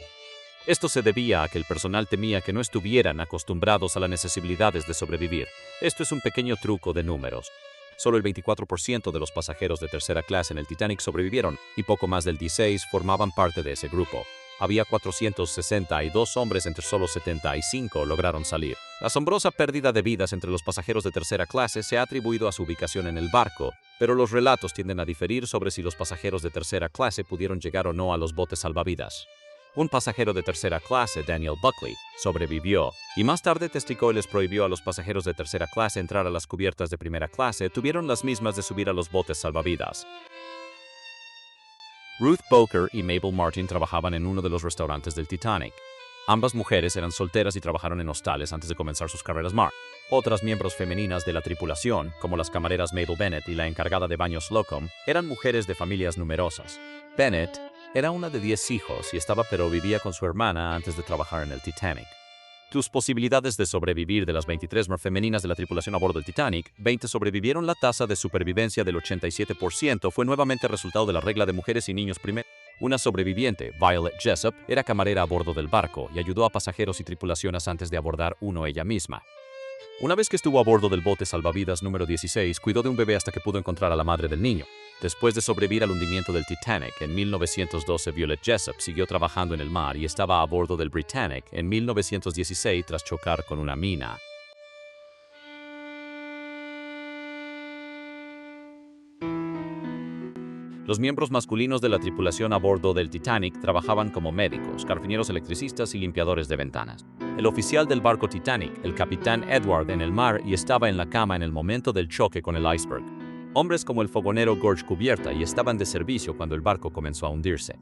Esto se debía a que el personal temía que no estuvieran acostumbrados a las necesidades de sobrevivir. Esto es un pequeño truco de números. Solo el 24% de los pasajeros de tercera clase en el Titanic sobrevivieron, y poco más del 16% formaban parte de ese grupo. Había 462 hombres, entre solo 75 lograron salir. La asombrosa pérdida de vidas entre los pasajeros de tercera clase se ha atribuido a su ubicación en el barco, pero los relatos tienden a diferir sobre si los pasajeros de tercera clase pudieron llegar o no a los botes salvavidas. Un pasajero de tercera clase, Daniel Buckley, sobrevivió, y más tarde testigó y les prohibió a los pasajeros de tercera clase entrar a las cubiertas de primera clase. Tuvieron las mismas de subir a los botes salvavidas. Ruth Boker y Mabel Martin trabajaban en uno de los restaurantes del Titanic. Ambas mujeres eran solteras y trabajaron en hostales antes de comenzar sus carreras mar. Otras miembros femeninas de la tripulación, como las camareras Mabel Bennett y la encargada de baños Slocum, eran mujeres de familias numerosas. Bennett era una de 10 hijos y pero vivía con su hermana antes de trabajar en el Titanic. Tus posibilidades de sobrevivir de las 23 femeninas de la tripulación a bordo del Titanic, 20 sobrevivieron. La tasa de supervivencia del 87% fue nuevamente resultado de la regla de mujeres y niños primero. Una sobreviviente, Violet Jessup, era camarera a bordo del barco y ayudó a pasajeros y tripulaciones antes de abordar uno ella misma. Una vez que estuvo a bordo del bote salvavidas número 16, cuidó de un bebé hasta que pudo encontrar a la madre del niño. Después de sobrevivir al hundimiento del Titanic en 1912, Violet Jessup siguió trabajando en el mar y estaba a bordo del Britannic en 1916 tras chocar con una mina. Los miembros masculinos de la tripulación a bordo del Titanic trabajaban como médicos, carpinteros electricistas y limpiadores de ventanas. El oficial del barco Titanic, el capitán Edward, en el mar y estaba en la cama en el momento del choque con el iceberg. Hombres como el fogonero George Cubierta y estaban de servicio cuando el barco comenzó a hundirse.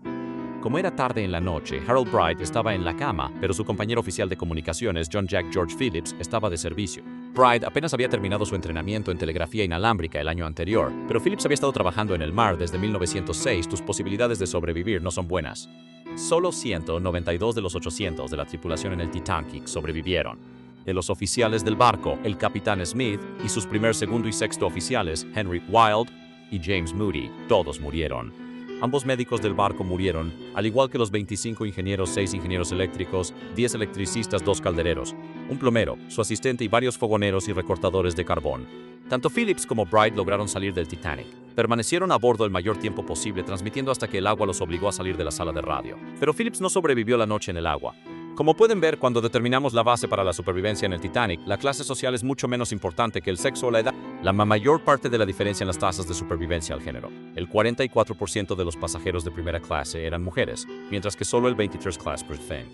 Como era tarde en la noche, Harold Bright estaba en la cama, pero su compañero oficial de comunicaciones, John Jack George Phillips, estaba de servicio. Bright apenas había terminado su entrenamiento en telegrafía inalámbrica el año anterior, pero Phillips había estado trabajando en el mar desde 1906. Tus posibilidades de sobrevivir no son buenas. Solo 192 de los 800 de la tripulación en el Titanic sobrevivieron. De los oficiales del barco, el capitán Smith y sus primer, segundo y sexto oficiales, Henry Wilde y James Moody, todos murieron. Ambos médicos del barco murieron, al igual que los 25 ingenieros, 6 ingenieros eléctricos, 10 electricistas, 2 caldereros, un plomero, su asistente y varios fogoneros y recortadores de carbón. Tanto Phillips como Bright lograron salir del Titanic. Permanecieron a bordo el mayor tiempo posible, transmitiendo hasta que el agua los obligó a salir de la sala de radio. Pero Phillips no sobrevivió la noche en el agua. Como pueden ver, cuando determinamos la base para la supervivencia en el Titanic, la clase social es mucho menos importante que el sexo o la edad. La mayor parte de la diferencia en las tasas de supervivencia al género. El 44% de los pasajeros de primera clase eran mujeres, mientras que solo el 23%.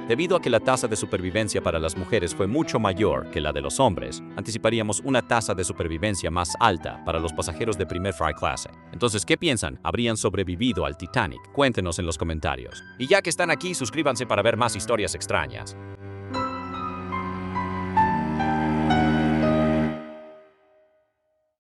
Debido a que la tasa de supervivencia para las mujeres fue mucho mayor que la de los hombres, anticiparíamos una tasa de supervivencia más alta para los pasajeros de primera clase. Entonces, ¿qué piensan? ¿Habrían sobrevivido al Titanic? Cuéntenos en los comentarios. Y ya que están aquí, suscríbanse para ver más historias extrañas.